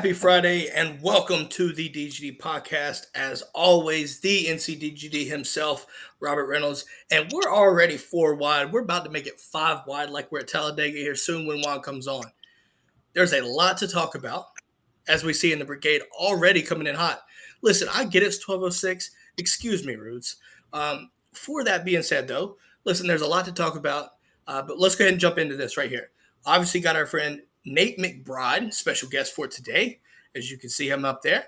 Happy Friday and welcome to the DGD podcast. As always, the NCDGD himself, Robert Reynolds, and we're already 4 wide. We're about to make it 5 wide like we're at Talladega here soon when Juan comes on. There's a lot to talk about as we see in the brigade already coming in hot. Listen, I get it's 12:06. Excuse me, Rudes. For that being said, though, listen, there's a lot to talk about, but let's go ahead and jump into this right here. Obviously, got our friend Nate McBride, special guest for today, as you can see him up there.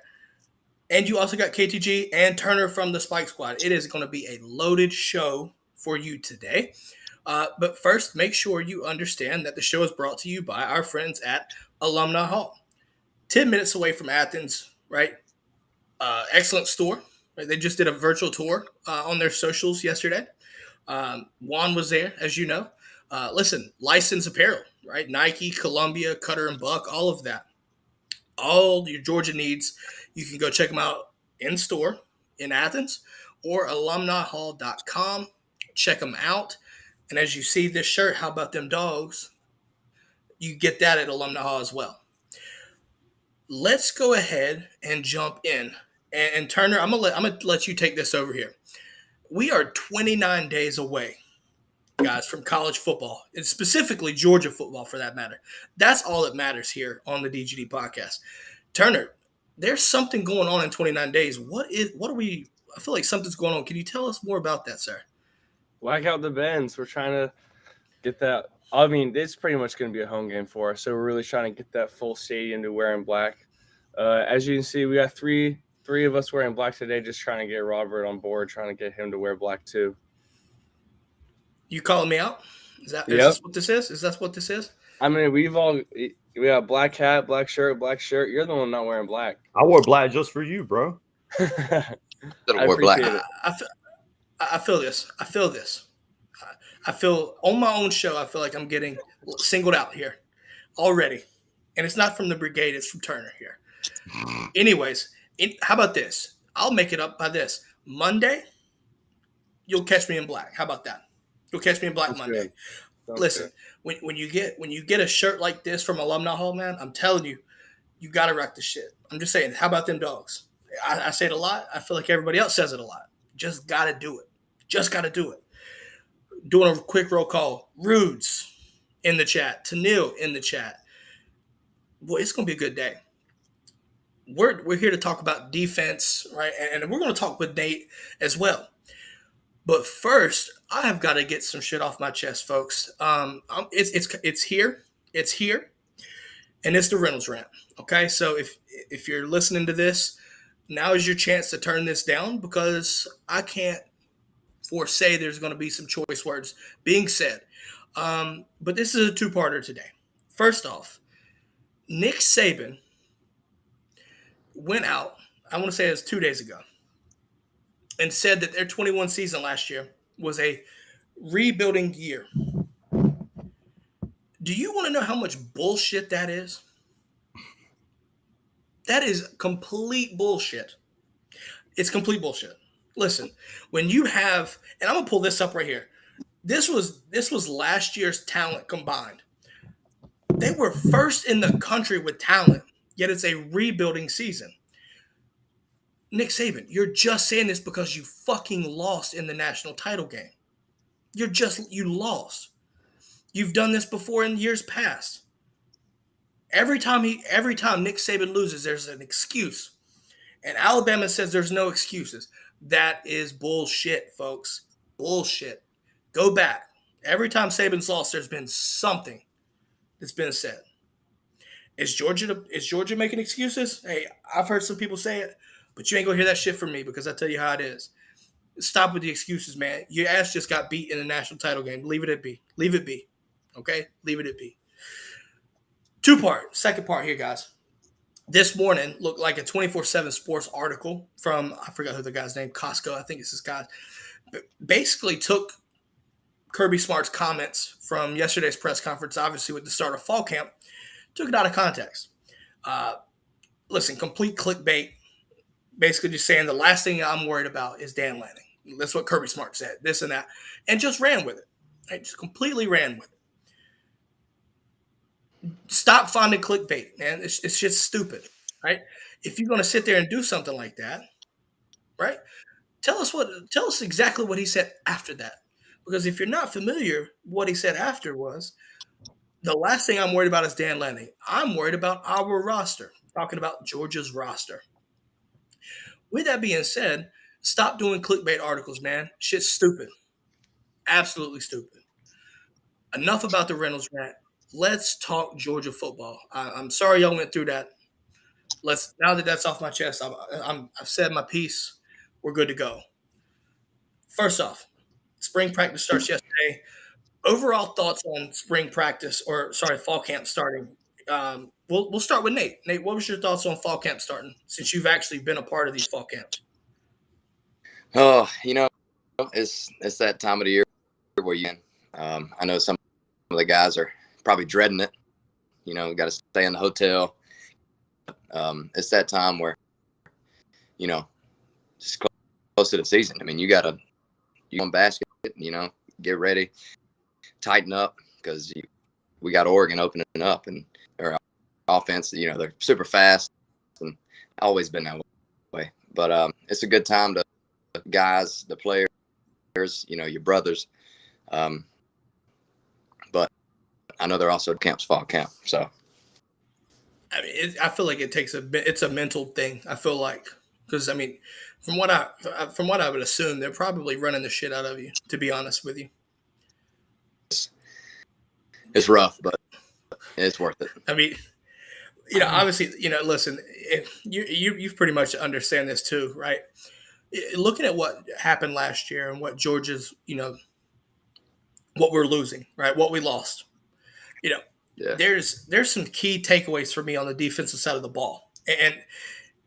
And you also got KTG and Turner from the Spike Squad. It is going to be a loaded show for you today. But first, make sure you understand that the show is brought to you by our friends at Alumni Hall. 10 minutes away from Athens, right? Excellent store. Right? They just did a virtual tour on their socials yesterday. Juan was there, as you know. Listen, licensed apparel, right? Nike, Columbia, Cutter and Buck, all of that. All your Georgia needs, you can go check them out in store in Athens or alumnihall.com. Check them out. And as you see this shirt, how about them dogs? You get that at Alumni Hall as well. Let's go ahead and jump in. And Turner, I'm gonna let you take this over here. We are 29 days away, guys, from college football, and specifically Georgia football for that matter. That's all that matters here on the DGD podcast. Turner, there's something going on in 29 days. What are we? I feel like something's going on. Can you tell us more about that, sir? Whack out the bends. We're trying to get that. I mean, it's pretty much going to be a home game for us, so we're really trying to get that full stadium to wearing black. As you can see, we got three of us wearing black today, just trying to get Robert on board, trying to get him to wear black too. You calling me out? Is this what this is? Is that what this is? I mean, we got black hat, black shirt, black shirt. You're the one not wearing black. I wore black just for you, bro. I wear black. I feel this. I feel on my own show, I feel like I'm getting singled out here already. And it's not from the brigade, it's from Turner here. Anyways, how about this? I'll make it up by this. Monday, you'll catch me in black. How about that? You'll catch me in black Monday. Listen, when you get a shirt like this from Alumni Hall, man, I'm telling you, you got to rock the shit. I'm just saying, how about them dogs? I say it a lot. I feel like everybody else says it a lot. Just got to do it. Just got to do it. Doing a quick roll call. Rudes in the chat. Tanil in the chat. Boy, it's going to be a good day. We're here to talk about defense, right? And we're going to talk with Nate as well. But first, I have got to get some shit off my chest, folks. It's here. It's here. And it's the Reynolds rant. Okay, so if you're listening to this, now is your chance to turn this down because I can't foresay there's going to be some choice words being said. But this is a two-parter today. First off, Nick Saban went out, I want to say it was 2 days ago, and said that their 21 season last year was a rebuilding year. Do you want to know how much bullshit that is? That is complete bullshit. It's complete bullshit. Listen, when you have, and I'm gonna pull this up right here. This was last year's talent combined. They were first in the country with talent, yet it's a rebuilding season. Nick Saban, you're just saying this because you fucking lost in the national title game. You lost. You've done this before in years past. Every time Nick Saban loses, there's an excuse. And Alabama says there's no excuses. That is bullshit, folks. Bullshit. Go back. Every time Saban's lost, there's been something that's been said. Is Georgia making excuses? Hey, I've heard some people say it, but you ain't gonna hear that shit from me because I tell you how it is. Stop with the excuses, man. Your ass just got beat in the national title game. Leave it at be. Leave it be. Okay? Leave it at be. Second part here, guys. This morning looked like a 24/7 sports article from, I forgot who the guy's name, Costco, I think it's this guy, basically took Kirby Smart's comments from yesterday's press conference, obviously with the start of fall camp, took it out of context. Listen, complete clickbait, basically just saying the last thing I'm worried about is Dan Lanning. That's what Kirby Smart said, this and that, and just ran with it. Right? Just completely ran with it. Stop finding clickbait, man. It's just stupid. right? If you're going to sit there and do something like that, right? Tell us exactly what he said after that. Because if you're not familiar, what he said after was the last thing I'm worried about is Dan Lanning. I'm worried about our roster. Talking about Georgia's roster. With that being said, stop doing clickbait articles, man. Shit's stupid. Absolutely stupid. Enough about the Reynolds rant. Let's talk Georgia football. I'm sorry y'all went through that. Let's now that that's off my chest. I've said my piece. We're good to go. First off, spring practice starts yesterday. Overall thoughts on spring practice, or sorry, fall camp starting. We'll start with Nate. Nate, what was your thoughts on fall camp starting since you've actually been a part of these fall camps? Oh, it's that time of the year where I know some of the guys are probably dreading it. Got to stay in the hotel. It's that time where, just close to the season. I mean, you on basket, get ready, tighten up because we got Oregon opening up and our offense, they're super fast and always been that way. But it's a good time to guys, the players, your brothers. But I know they're also fall camp. So I mean, I feel like it's a mental thing. I feel like because I mean, from what I would assume, they're probably running the shit out of you. To be honest with you, it's rough, but it's worth it. I mean, obviously, listen, you've pretty much understand this too, right? Looking at what happened last year and what Georgia's, what we're losing, right? What we lost, Yeah. There's some key takeaways for me on the defensive side of the ball,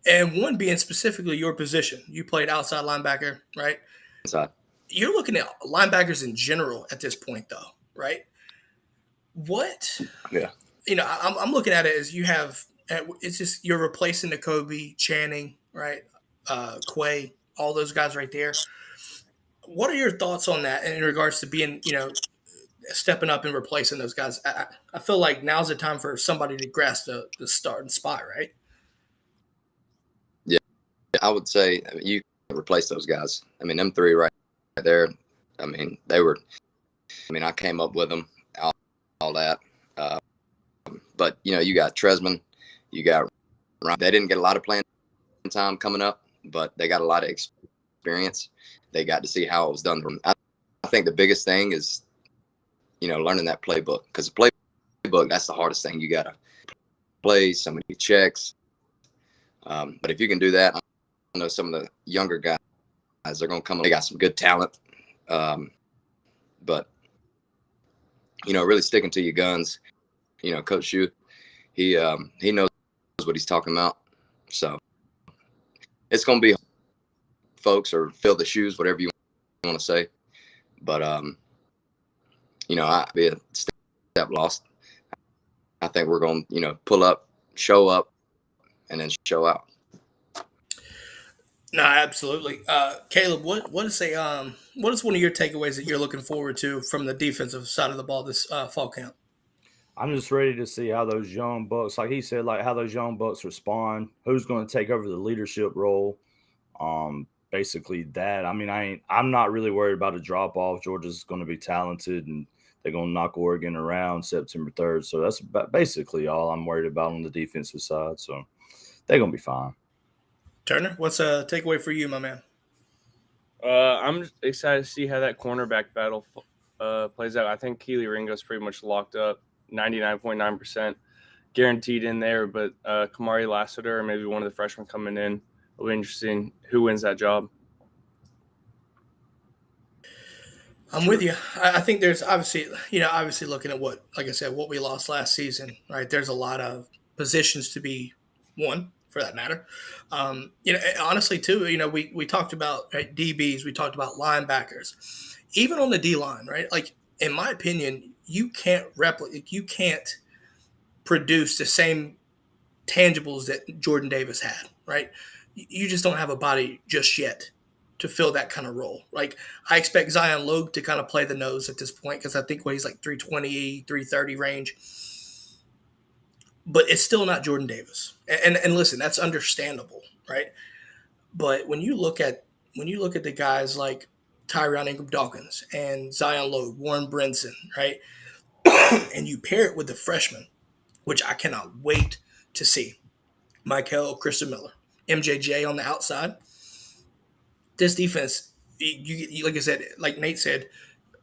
and one being specifically your position. You played outside linebacker, right? Inside. You're looking at linebackers in general at this point, though, right? What? Yeah. I'm looking at it as you have. It's just you're replacing the Kobe, Channing, right? Quay, all those guys right there. What are your thoughts on that in regards to being, stepping up and replacing those guys? I feel like now's the time for somebody to grasp the starting spot, right? Yeah, I would say you can replace those guys. I mean, them three right there. I mean, they were. I mean, I came up with them, all that. But you got Tresman, you got Ryan. They didn't get a lot of playing time coming up, but they got a lot of experience. They got to see how it was done. I think the biggest thing is, learning that playbook, because the playbook, that's the hardest thing. You got to play so many checks. But if you can do that, I know some of the younger guys, they're going to come. They got some good talent. But, really sticking to your guns. Coach Shu, he knows what he's talking about. So it's going to be folks or fill the shoes, whatever you want to say. But, I'd be a step lost. I think we're going to, pull up, show up, and then show out. No, absolutely. Caleb, what is one of your takeaways that you're looking forward to from the defensive side of the ball this fall camp? I'm just ready to see how those young bucks, like he said, like how those young bucks respond. Who's going to take over the leadership role? Basically that. I mean, I'm not really worried about a drop off. Georgia's going to be talented and they're going to knock Oregon around September 3rd. So that's basically all I'm worried about on the defensive side. So they're going to be fine. Turner, what's a takeaway for you, my man? I'm excited to see how that cornerback battle plays out. I think Keely Ringo's pretty much locked up, 99.9% guaranteed in there. But Kamari Lassiter, or maybe one of the freshmen coming in, it'll be interesting who wins that job. I'm with you. I think there's obviously looking at what, like I said, what we lost last season, right? There's a lot of positions to be won for that matter. Honestly too, we talked about, right, DBs, we talked about linebackers, even on the D line, right? Like in my opinion, you can't produce the same tangibles that Jordan Davis had, right? You just don't have a body just yet to fill that kind of role. Like I expect Zion Logue to kind of play the nose at this point because I think he's like 320, 330 range. but it's still not Jordan Davis. And listen, that's understandable, right? But when you look at the guys like Tyron Ingram Dawkins and Zion Lowe, Warren Brinson, right? And you pair it with the freshmen, which I cannot wait to see. Michael Christian Miller, MJJ on the outside. This defense, you like I said, like Nate said,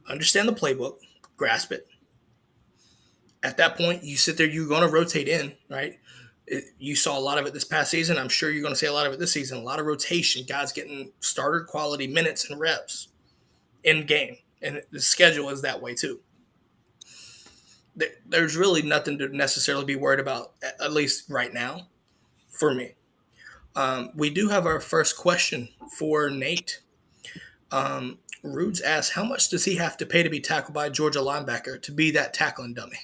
understand the playbook, grasp it. At that point, you sit there, you're going to rotate in, right? You saw a lot of it this past season. I'm sure you're going to see a lot of it this season. A lot of rotation, guys getting starter quality minutes and reps in game. And the schedule is that way too. There's really nothing to necessarily be worried about, at least right now, for me. We do have our first question for Nate. Rudes asks, how much does he have to pay to be tackled by a Georgia linebacker to be that tackling dummy?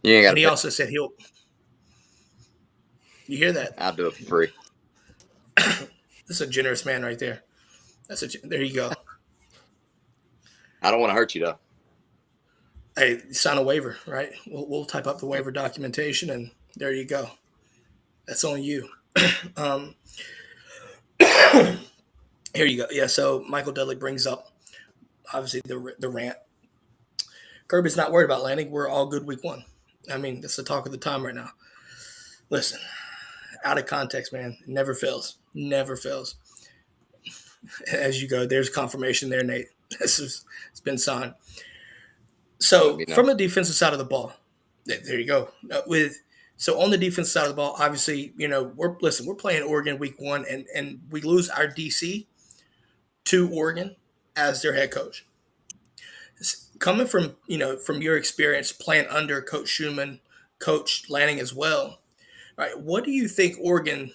You And he also said he'll. You hear that? I'll do it for free. This is a generous man right there. There you go. I don't want to hurt you though. Hey, sign a waiver, right? We'll type up the waiver documentation, and there you go. That's on you. Here you go. Yeah. So Michael Dudley brings up obviously the rant. Kirby's not worried about landing. We're all good week one. I mean, that's the talk of the time right now. Listen, out of context, man, it never fails. Never fails. As you go, there's confirmation there, Nate. It's been signed. So from the defensive side of the ball, there you go. So on the defensive side of the ball, obviously, we're playing Oregon week one, and we lose our DC to Oregon as their head coach. Coming from your experience playing under Coach Schumann, Coach Lanning as well, right? What do you think Oregon?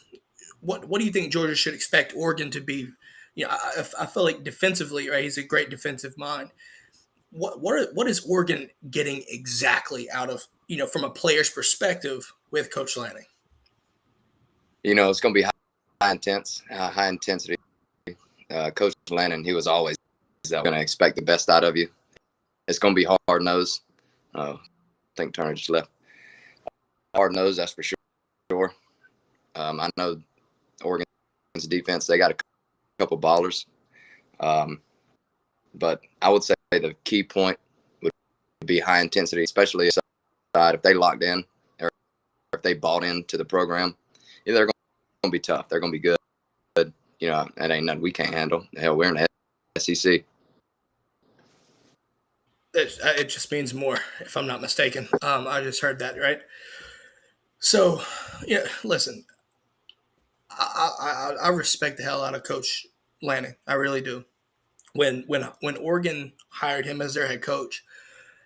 What do you think Georgia should expect Oregon to be? I feel like defensively, right? He's a great defensive mind. What is Oregon getting exactly out of from a player's perspective with Coach Lanning? It's going to be high intensity. Coach Lanning, he was always going to expect the best out of you. It's going to be hard nosed. I think Turner just left. Hard nosed, that's for sure. I know Oregon's defense, they got a couple ballers. But I would say the key point would be high intensity, especially if they locked in or if they bought into the program. They're going to be tough. They're going to be good. That ain't nothing we can't handle. Hell, we're in the SEC. It just means more, if I'm not mistaken. I just heard that, right? So, listen, I respect the hell out of Coach Lanning. I really do. When Oregon hired him as their head coach,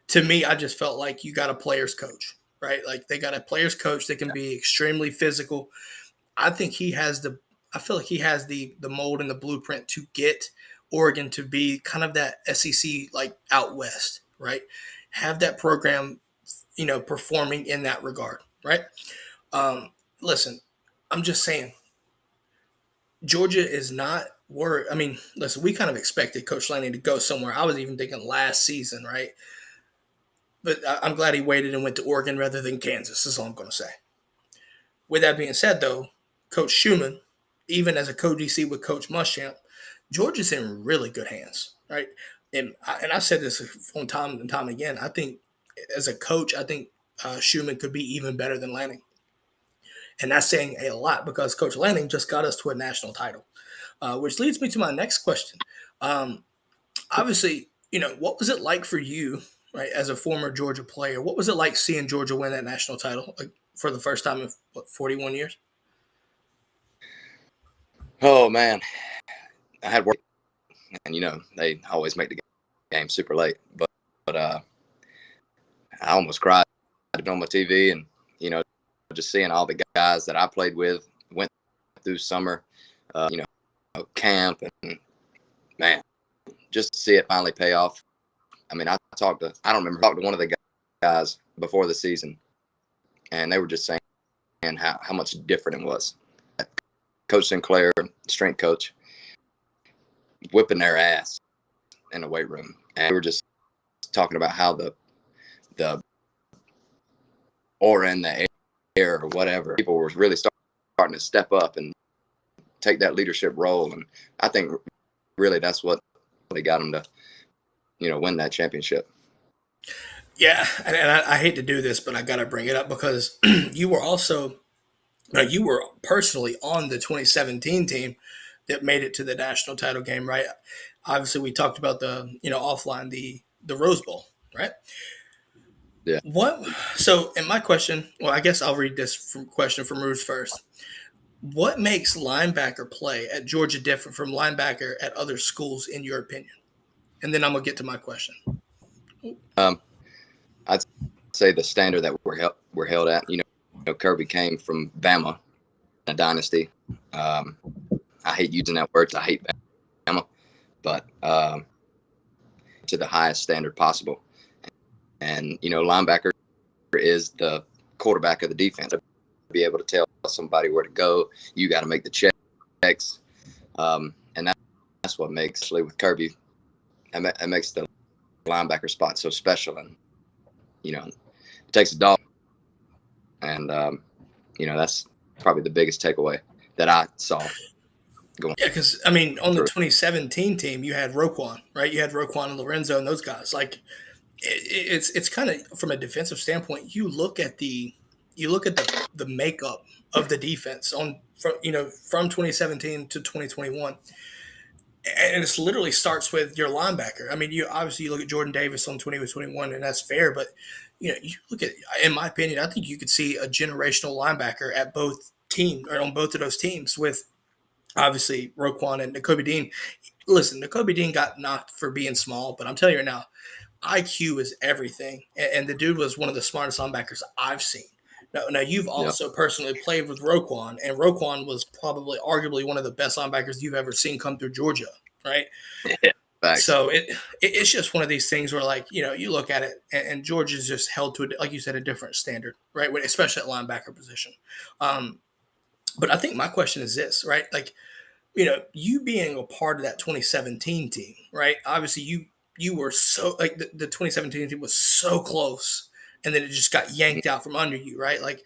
to me, I just felt like you got a player's coach, right? Like they got a player's coach that can be extremely physical. I feel like he has the mold and the blueprint to get Oregon to be kind of that SEC like out west, right? Have that program, performing in that regard, right? Listen, I'm just saying, Georgia is not worried. I mean, listen, we kind of expected Coach Lanning to go somewhere. I was even thinking last season, right? But I'm glad he waited and went to Oregon rather than Kansas. That's all I'm going to say. With that being said, though, Coach Schumann, even as a co-DC with Coach Muschamp, Georgia's in really good hands, right? And I've said this from time and time again. I think as a coach, Schumann could be even better than Lanning. And that's saying a lot because Coach Lanning just got us to a national title, which leads me to my next question. Obviously, what was it like for you, right, as a former Georgia player? What was it like seeing Georgia win that national title for the first time in, 41 years? Oh, man. I had work, and, they always make the game super late. But I almost cried on my TV and, just seeing all the guys that I played with, went through summer, camp, and, man, just to see it finally pay off. I mean, I don't remember talking to one of the guys before the season, and they were just saying how much different it was. Coach Sinclair, strength coach, whipping their ass in the weight room. And we were just talking about how the aura in the or whatever. People were really starting to step up and take that leadership role. And I think really that's what really got them to, win that championship. Yeah, and I hate to do this, but I got to bring it up because you were personally on the 2017 team that made it to the national title game, right? Obviously, we talked about offline the Rose Bowl, right? Yeah. What? So, in my question, well, I guess I'll read this question from Ruth first. What makes linebacker play at Georgia different from linebacker at other schools, in your opinion? And then I'm gonna get to my question. I'd say the standard that we're held at. Kirby came from Bama, a dynasty. I hate using that word. I hate Bama, but to the highest standard possible. And linebacker is the quarterback of the defense. To be able to tell somebody where to go, you got to make the checks, and that's what makes with Kirby. It makes the linebacker spot so special, and it takes a dog, and that's probably the biggest takeaway that I saw. Yeah, because on the 2017 team, you had Roquan, right? You had Roquan and Lorenzo and those guys. Like, it's kind of from a defensive standpoint. You look at the makeup of the defense from 2017 to 2021, and it literally starts with your linebacker. I mean, you look at Jordan Davis on 2021, and that's fair, but you look at, in my opinion, I think you could see a generational linebacker at both teams or on both of those teams with obviously Roquan and Nakobe Dean. Listen, Nakobe Dean got knocked for being small, but I'm telling you right now, IQ is everything, and the dude was one of the smartest linebackers I've seen. Now you've also personally played with Roquan, and Roquan was probably arguably one of the best linebackers you've ever seen come through Georgia, right? Yeah, facts. So it's just one of these things where, like, you look at it, and Georgia's just held to, like you said, a different standard, right? Especially at linebacker position. But I think my question is this, right? Like, you being a part of that 2017 team, right? Obviously, you were so, like, the 2017 team was so close, and then it just got yanked out from under you, right? Like,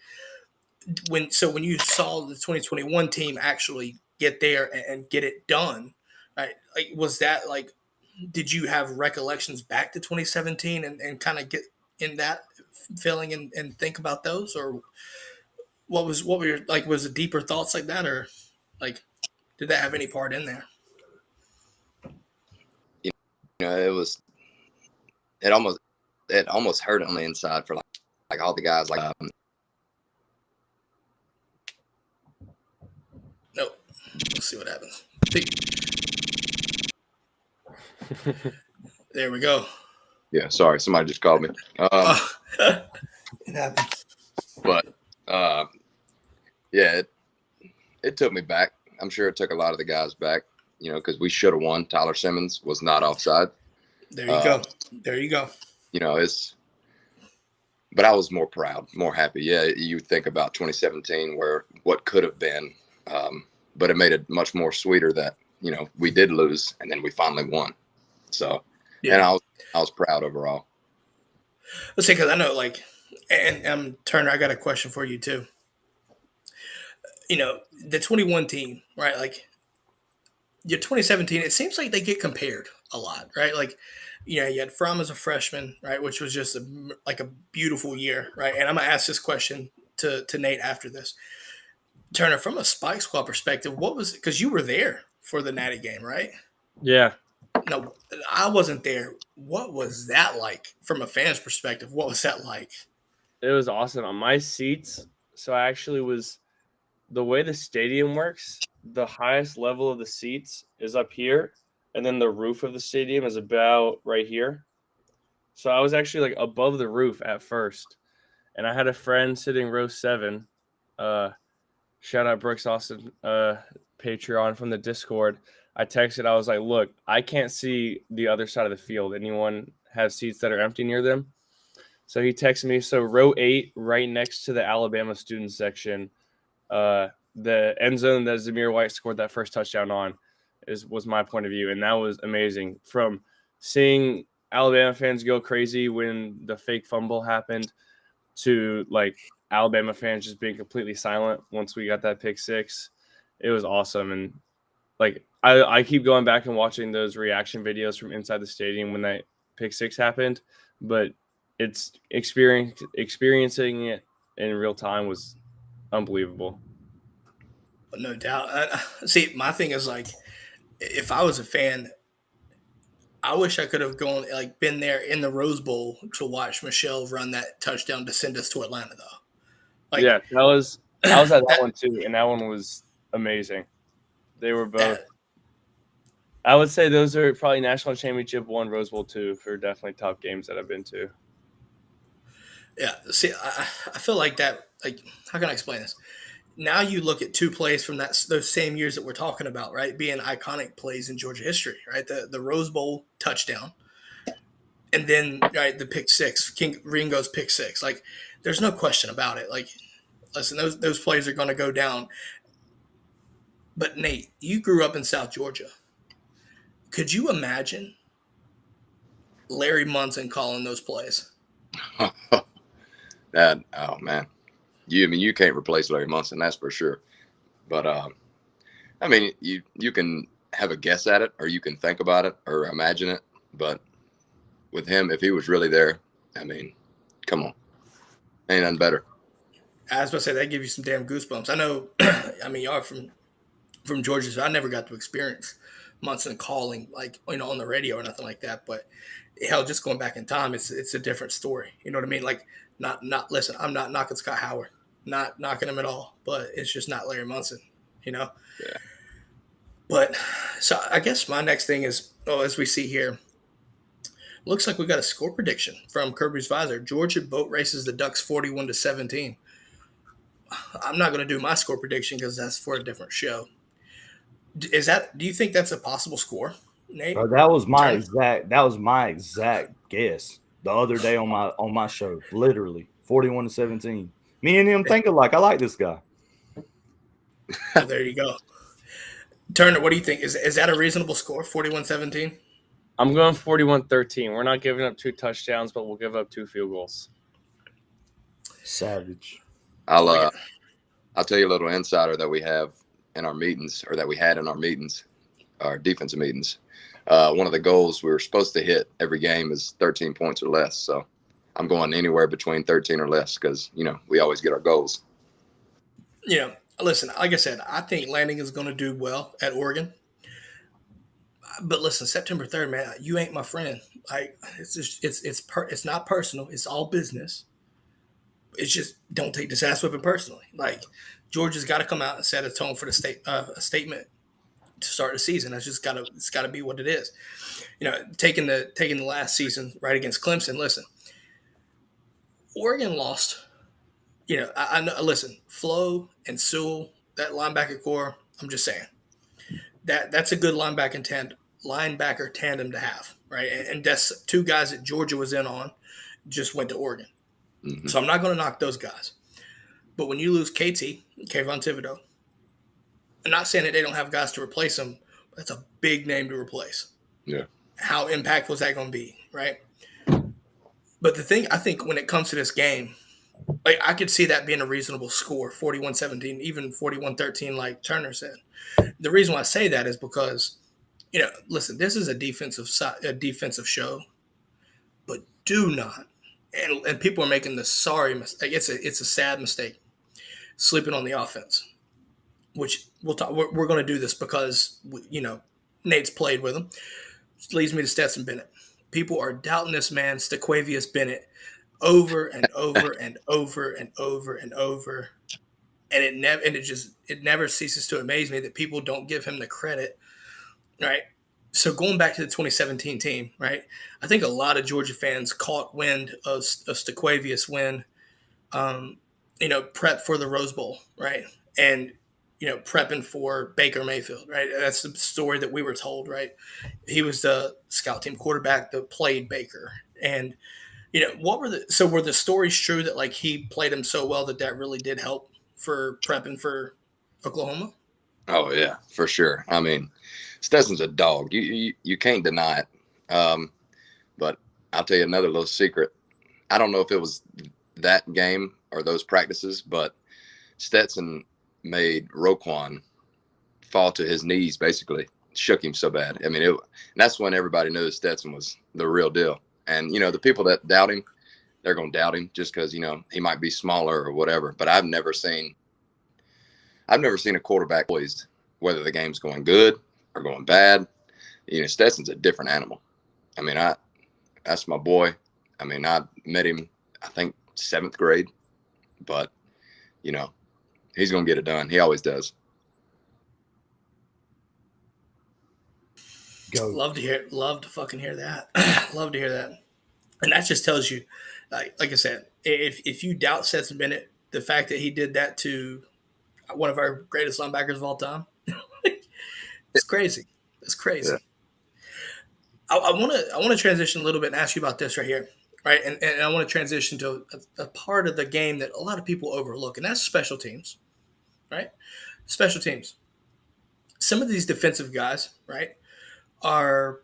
when you saw the 2021 team actually get there and get it done, right? Like, was that like, did you have recollections back to 2017 and kind of get in that feeling and think about those, or what were your, like, was it deeper thoughts like that, or like, did that have any part in there? It almost hurt on the inside for like all the guys. Like, no, we'll see what happens. There we go. Yeah, sorry, somebody just called me. It happens. But yeah, it took me back. I'm sure it took a lot of the guys back, because we should have won. Tyler Simmons was not offside. There you go. There you go. But I was more proud, more happy. Yeah, you think about 2017, where what could have been, but it made it much more sweeter that we did lose and then we finally won. So, yeah. And I was proud overall. Let's say, because I know, like, and Turner, I got a question for you too. The 21 team, right? Like, your 2017, it seems like they get compared a lot, right? Like, you had Fromm as a freshman, right, which was just a beautiful year, right? And I'm gonna ask this question to Nate after this. Turner, from a Spike Squad perspective, what was, because you were there for the Natty game, right? Yeah. No, I wasn't there. What was that like from a fan's perspective? What was that like? It was awesome. On my seats, so I actually was, the way the stadium works, the highest level of the seats is up here, and then the roof of the stadium is about right here. So I was actually like above the roof at first, and I had a friend sitting row 7. Shout out Brooks Austin, Patreon from the Discord. I texted, I was like, look, I can't see the other side of the field. Anyone have seats that are empty near them? So he texted me, so row 8, right next to the Alabama student section, the end zone that Zamir White scored that first touchdown on was my point of view. And that was amazing. From seeing Alabama fans go crazy when the fake fumble happened, to like Alabama fans just being completely silent once we got that pick six. It was awesome. And like I keep going back and watching those reaction videos from inside the stadium when that pick six happened, but it's experiencing it in real time was unbelievable. No doubt. See, my thing is like, if I was a fan, I wish I could have been there in the Rose Bowl to watch Michelle run that touchdown to send us to Atlanta, though. Like, yeah, I was at that one too, and that one was amazing. They were both. I would say those are probably National Championship 1, Rose Bowl 2 for definitely top games that I've been to. Yeah, see, I feel like that. Like, how can I explain this? Now you look at two plays from those same years that we're talking about, right? Being iconic plays in Georgia history, right? The Rose Bowl touchdown, and then right the pick six, Ringo's pick six. Like, there's no question about it. Like, listen, those plays are going to go down. But Nate, you grew up in South Georgia. Could you imagine Larry Munson calling those plays? Oh man, you can't replace Larry Munson, that's for sure. But I mean, you can have a guess at it, or you can think about it, or imagine it. But with him, if he was really there, I mean, come on, ain't nothing better. I was about to say that give you some damn goosebumps. I know. I mean, y'all are from Georgia, so I never got to experience Munson calling on the radio or nothing like that. But hell, just going back in time, it's a different story. You know what I mean? Like, not listen. I'm not knocking Scott Howard, not knocking him at all. But it's just not Larry Munson. You know. Yeah. But so I guess my next thing is, as we see here, looks like we got a score prediction from Kirby's Visor. Georgia boat races the Ducks 41-17. I'm not going to do my score prediction because that's for a different show. Do you think that's a possible score, Nate? That was my exact guess the other day on my show. Literally 41-17. Me and him think alike. I like this guy. Well, there you go. Turner, what do you think? Is that a reasonable score? 41-17? I'm going 41-13. We're not giving up 2 touchdowns, but we'll give up 2 field goals. Savage. I'll tell you a little insider that we have in our meetings, or that we had in our meetings, our defensive meetings. One of the goals we were supposed to hit every game is 13 points or less. So I'm going anywhere between 13 or less because, we always get our goals. Listen, like I said, I think Landing is going to do well at Oregon. But listen, September 3rd, man, you ain't my friend. Like, it's not personal. It's all business. It's just don't take this ass whipping personally. Like, Georgia's got to come out and set a tone for the a statement to start the season. It's got to be what it is. Taking the last season right against Clemson. Listen, Oregon lost. I know. Listen, Flo and Sewell, that linebacker core. I'm just saying that's a good linebacker tandem to have, right? And that's 2 guys that Georgia was in on, just went to Oregon. Mm-hmm. So I'm not going to knock those guys. But when you lose Kayvon Thibodeaux, I'm not saying that they don't have guys to replace him. But that's a big name to replace. Yeah. How impactful is that going to be, right? But the thing, I think when it comes to this game, like, I could see that being a reasonable score, 41-17, even 41-13, like Turner said. The reason why I say that is because, listen, this is a defensive show, but do not, and people are making the sorry mistake. It's a sad mistake, sleeping on the offense, which we'll talk. We're going to do this because Nate's played with him. Which leads me to Stetson Bennett. People are doubting this man, Stequavius Bennett, over and over and over and over and over, and it never ceases to amaze me that people don't give him the credit, right? So going back to the 2017 team, right? I think a lot of Georgia fans caught wind of Stequavius when, prep for the Rose Bowl, right? And prepping for Baker Mayfield, right? That's the story that we were told, right? He was the scout team quarterback that played Baker, and were the stories true that like he played him so well that really did help for prepping for Oklahoma? Oh yeah, for sure. I mean, Stetson's a dog. You can't deny it. But I'll tell you another little secret. I don't know if it was that game or those practices, but Stetson made Roquan fall to his knees, basically shook him so bad. I mean, that's when everybody knew Stetson was the real deal. And, the people that doubt him, they're going to doubt him just because, he might be smaller or whatever. But I've never seen a quarterback poised, whether the game's going good or going bad. Stetson's a different animal. I mean, that's my boy. I mean, I met him, I think, 7th grade. But, he's going to get it done. He always does. Go. Love to fucking hear that. Love to hear that. And that just tells you, like I said, if you doubt Stetson Bennett, the fact that he did that to one of our greatest linebackers of all time, it's crazy. It's crazy. Yeah. I want to transition a little bit and ask you about this right here, right? And I want to transition to a part of the game that a lot of people overlook, and that's special teams, right? Special teams. Some of these defensive guys, right, are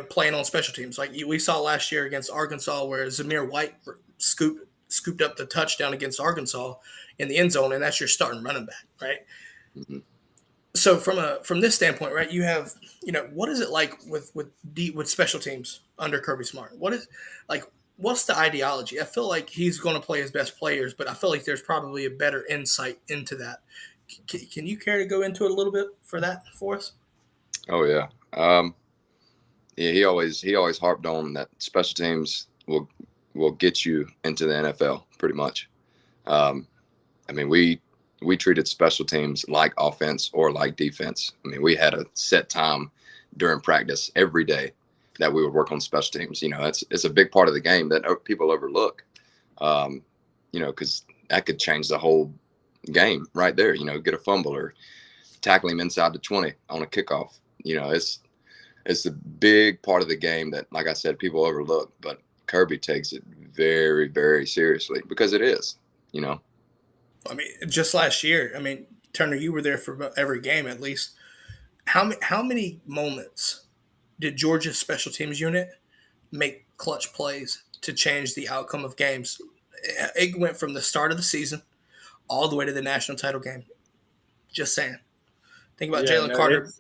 playing on special teams. Like we saw last year against Arkansas, where Zamir White scooped up the touchdown against Arkansas in the end zone, and that's your starting running back, right? Mm-hmm. So from this standpoint, right, you have what is it like with special teams under Kirby Smart? What's the ideology? I feel like he's going to play his best players, but I feel like there's probably a better insight into that. Can you care to go into it a little bit for us? Oh yeah. Yeah, he always harped on that special teams will get you into the NFL pretty much. I mean, we treated special teams like offense or like defense. I mean, we had a set time during practice every day that we would work on special teams. It's a big part of the game that people overlook. Because that could change the whole game right there. Get a fumble or tackle him inside the 20 on a kickoff. It's a big part of the game that, like I said, people overlook, but Kirby takes it very, very seriously because it is, I mean, just last year, Turner, you were there for every game at least. How many moments did Georgia's special teams unit make clutch plays to change the outcome of games? It went from the start of the season all the way to the national title game. Just saying. Think about Jalen Carter.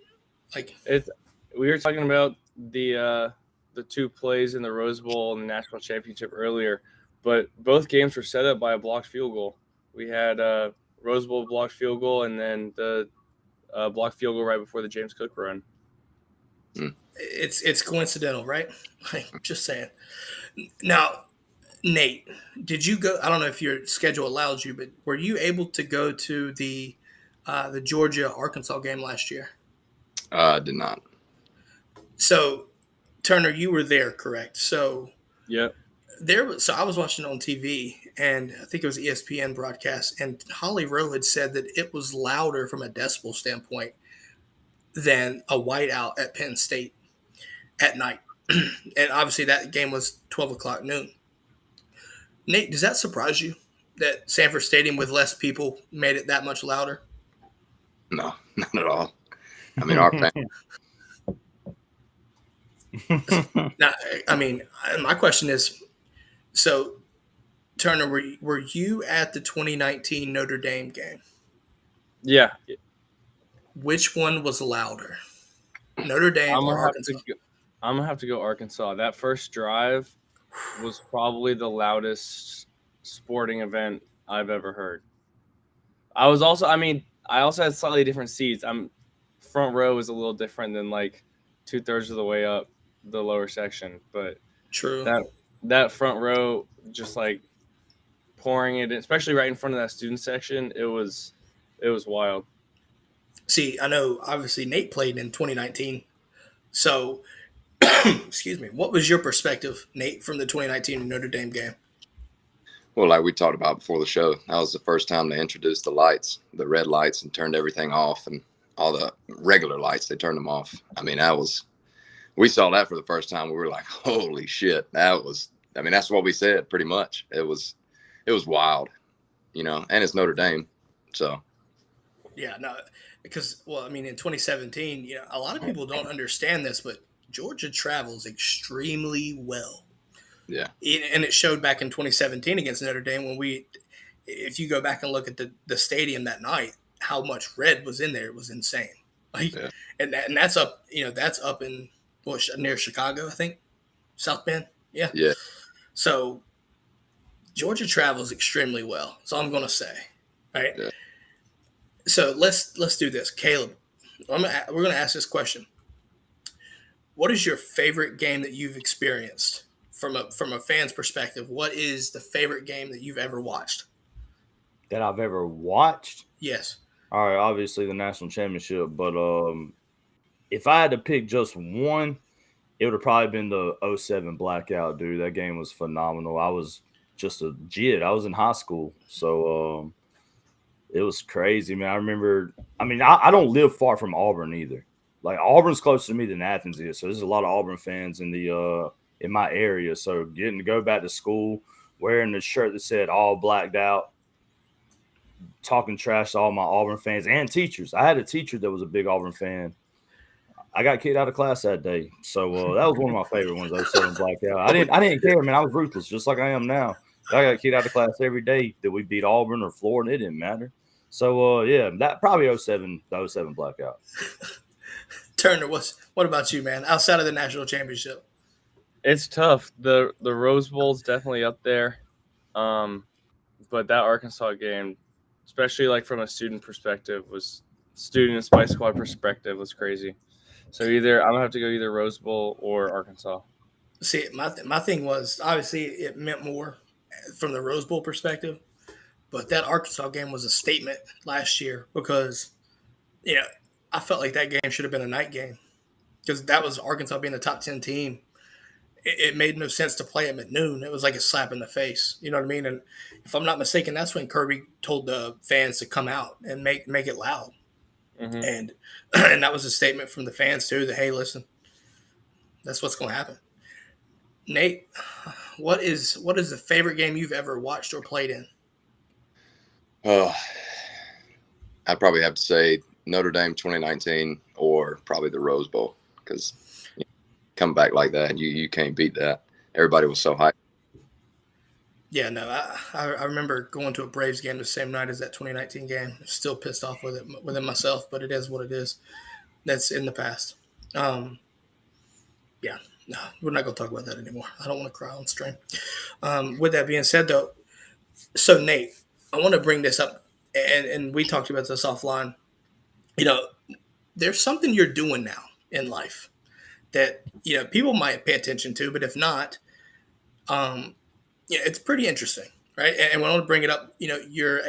We were talking about the 2 plays in the Rose Bowl and the national championship earlier, but both games were set up by a blocked field goal. We had Rose Bowl blocked field goal and then the blocked field goal right before the James Cook run. It's coincidental, right? Just saying. Now, Nate, did you go? I don't know if your schedule allowed you, but were you able to go to the Georgia Arkansas game last year? I did not. So, Turner, you were there, correct? So, yeah. So I was watching on TV, and I think it was ESPN broadcast, and Holly Rowe had said that it was louder from a decibel standpoint than a whiteout at Penn State at night. And obviously that game was 12 o'clock noon. Nate, does that surprise you that Sanford Stadium with less people made it that much louder? No, not at all. I mean, our fans. Now, my question is, so Turner, were you at the 2019 Notre Dame game? Yeah. Which one was louder, Notre Dame or Arkansas? I'm gonna have to go Arkansas. That first drive was probably the loudest sporting event I've ever heard. I also had slightly different seats. Front row was a little different than like 2/3 of the way up the lower section, but true. That front row just like pouring it in, especially right in front of that student section, it was wild. See, I know obviously Nate played in 2019. So, excuse me, what was your perspective, Nate, from the 2019 Notre Dame game? Well, like we talked about before the show, that was the first time they introduced the lights, the red lights, and turned everything off, and all the regular lights, they turned them off. I mean, we saw that for the first time. We were like, holy shit. That's what we said pretty much. It was wild, and it's Notre Dame. So. Yeah, no, because, in 2017, a lot of people don't understand this, but Georgia travels extremely well. Yeah. And it showed back in 2017 against Notre Dame when if you go back and look at the stadium that night, how much red was in there, it was insane. Like, Yeah. and that's up, that's up in near Chicago, I think, South Bend. Yeah. Yeah. So Georgia travels extremely well. That's all I'm going to say. All right. Yeah. So let's do this, Caleb. We're going to ask this question. What is your favorite game that you've experienced from a fan's perspective? What is the favorite game that you've ever watched? That I've ever watched? Yes. All right, obviously the national championship, but if I had to pick just one, it would have probably been the '07 blackout, dude. That game was phenomenal. I was just a jit. I was in high school, so it was crazy, man. I remember. I mean, I don't live far from Auburn either. Like Auburn's closer to me than Athens is, so there's a lot of Auburn fans in my area. So getting to go back to school wearing the shirt that said "all blacked out," talking trash to all my Auburn fans and teachers. I had a teacher that was a big Auburn fan. I got kicked out of class that day, so that was one of my favorite ones. '07 blackout. I didn't care, man. I was ruthless, just like I am now. I got kicked out of class every day that we beat Auburn or Florida. It didn't matter. So yeah, that probably '07 blackout. Turner, what about you, man? Outside of the national championship, It's tough. The Rose Bowl's definitely up there, but that Arkansas game, especially like from a student and Spice Squad perspective, was crazy. So I'm gonna have to go either Rose Bowl or Arkansas. see, my thing was obviously it meant more from the Rose Bowl perspective, but that Arkansas game was a statement last year because I felt like that game should have been a night game because that was Arkansas being a top 10 team. It made no sense to play them at noon. It was like a slap in the face. You know what I mean? And if I'm not mistaken, that's when Kirby told the fans to come out and make it loud. Mm-hmm. And and that was a statement from the fans too that, hey, listen, that's what's going to happen. Nate, what is the favorite game you've ever watched or played in? Oh, I'd probably have to say Notre Dame 2019 or probably the Rose Bowl because come back like that, you can't beat that. Everybody was so hyped. Yeah, no, I remember going to a Braves game the same night as that 2019 game. Still pissed off with it myself, but it is what it is. That's in the past. Yeah, no, we're not going to talk about that anymore. I don't want to cry on stream. With that being said, though, so Nate, I want to bring this up, and we talked about this offline. There's something you're doing now in life that people might pay attention to, but if not, it's pretty interesting, right? And when I want to bring it up, you're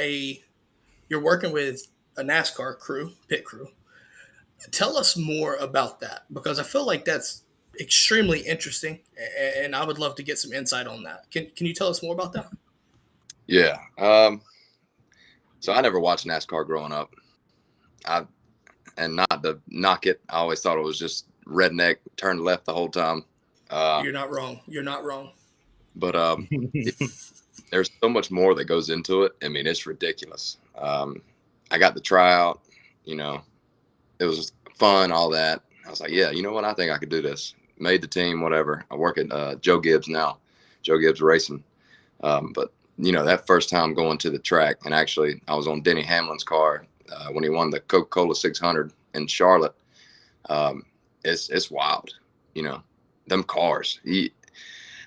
working with a NASCAR crew, pit crew. Tell us more about that because I feel like that's extremely interesting, and I would love to get some insight on that. Can you tell us more about that? Yeah. So I never watched NASCAR growing up. And not to knock it, I always thought it was just redneck, turn left the whole time. You're not wrong. You're not wrong. But there's so much more that goes into it. I mean, it's ridiculous. I got the tryout, it was fun, all that. I was like, yeah, you know what? I think I could do this. Made the team, whatever. I work at Joe Gibbs now, Joe Gibbs Racing. But, that first time going to the track, and actually I was on Denny Hamlin's car when he won the Coca-Cola 600 in Charlotte. It's wild, them cars.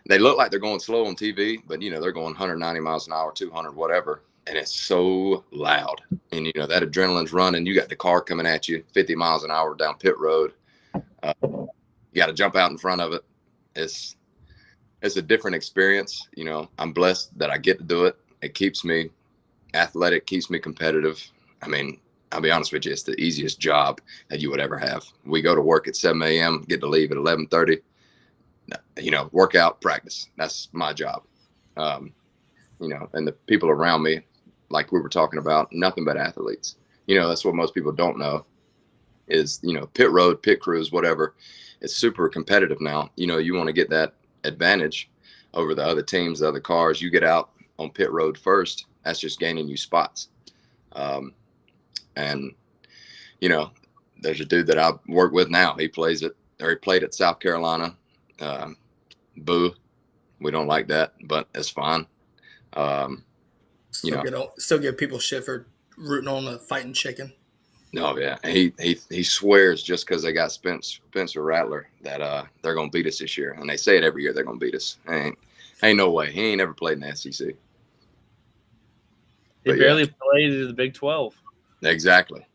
They look like they're going slow on TV, but, they're going 190 miles an hour, 200, whatever. And it's so loud. And, that adrenaline's running. You got the car coming at you 50 miles an hour down pit road. You got to jump out in front of it. It's a different experience. I'm blessed that I get to do it. It keeps me athletic, keeps me competitive. I mean, I'll be honest with you, it's the easiest job that you would ever have. We go to work at 7 a.m., get to leave at 11:30. Workout, practice. That's my job. And the people around me, like we were talking about, nothing but athletes. That's what most people don't know is, pit road, pit crews, whatever. It's super competitive now. You want to get that advantage over the other teams, the other cars. You get out on pit road first. That's just gaining you spots. And, there's a dude that I work with now. He played at South Carolina. Boo. We don't like that, but it's fine. Still give people shit for rooting on the fighting chicken. No, yeah, he swears just because they got Spencer Rattler that they're gonna beat us this year, and they say it every year they're gonna beat us. Ain't no way. He ain't ever played in the SEC. He barely played in the Big 12. Exactly.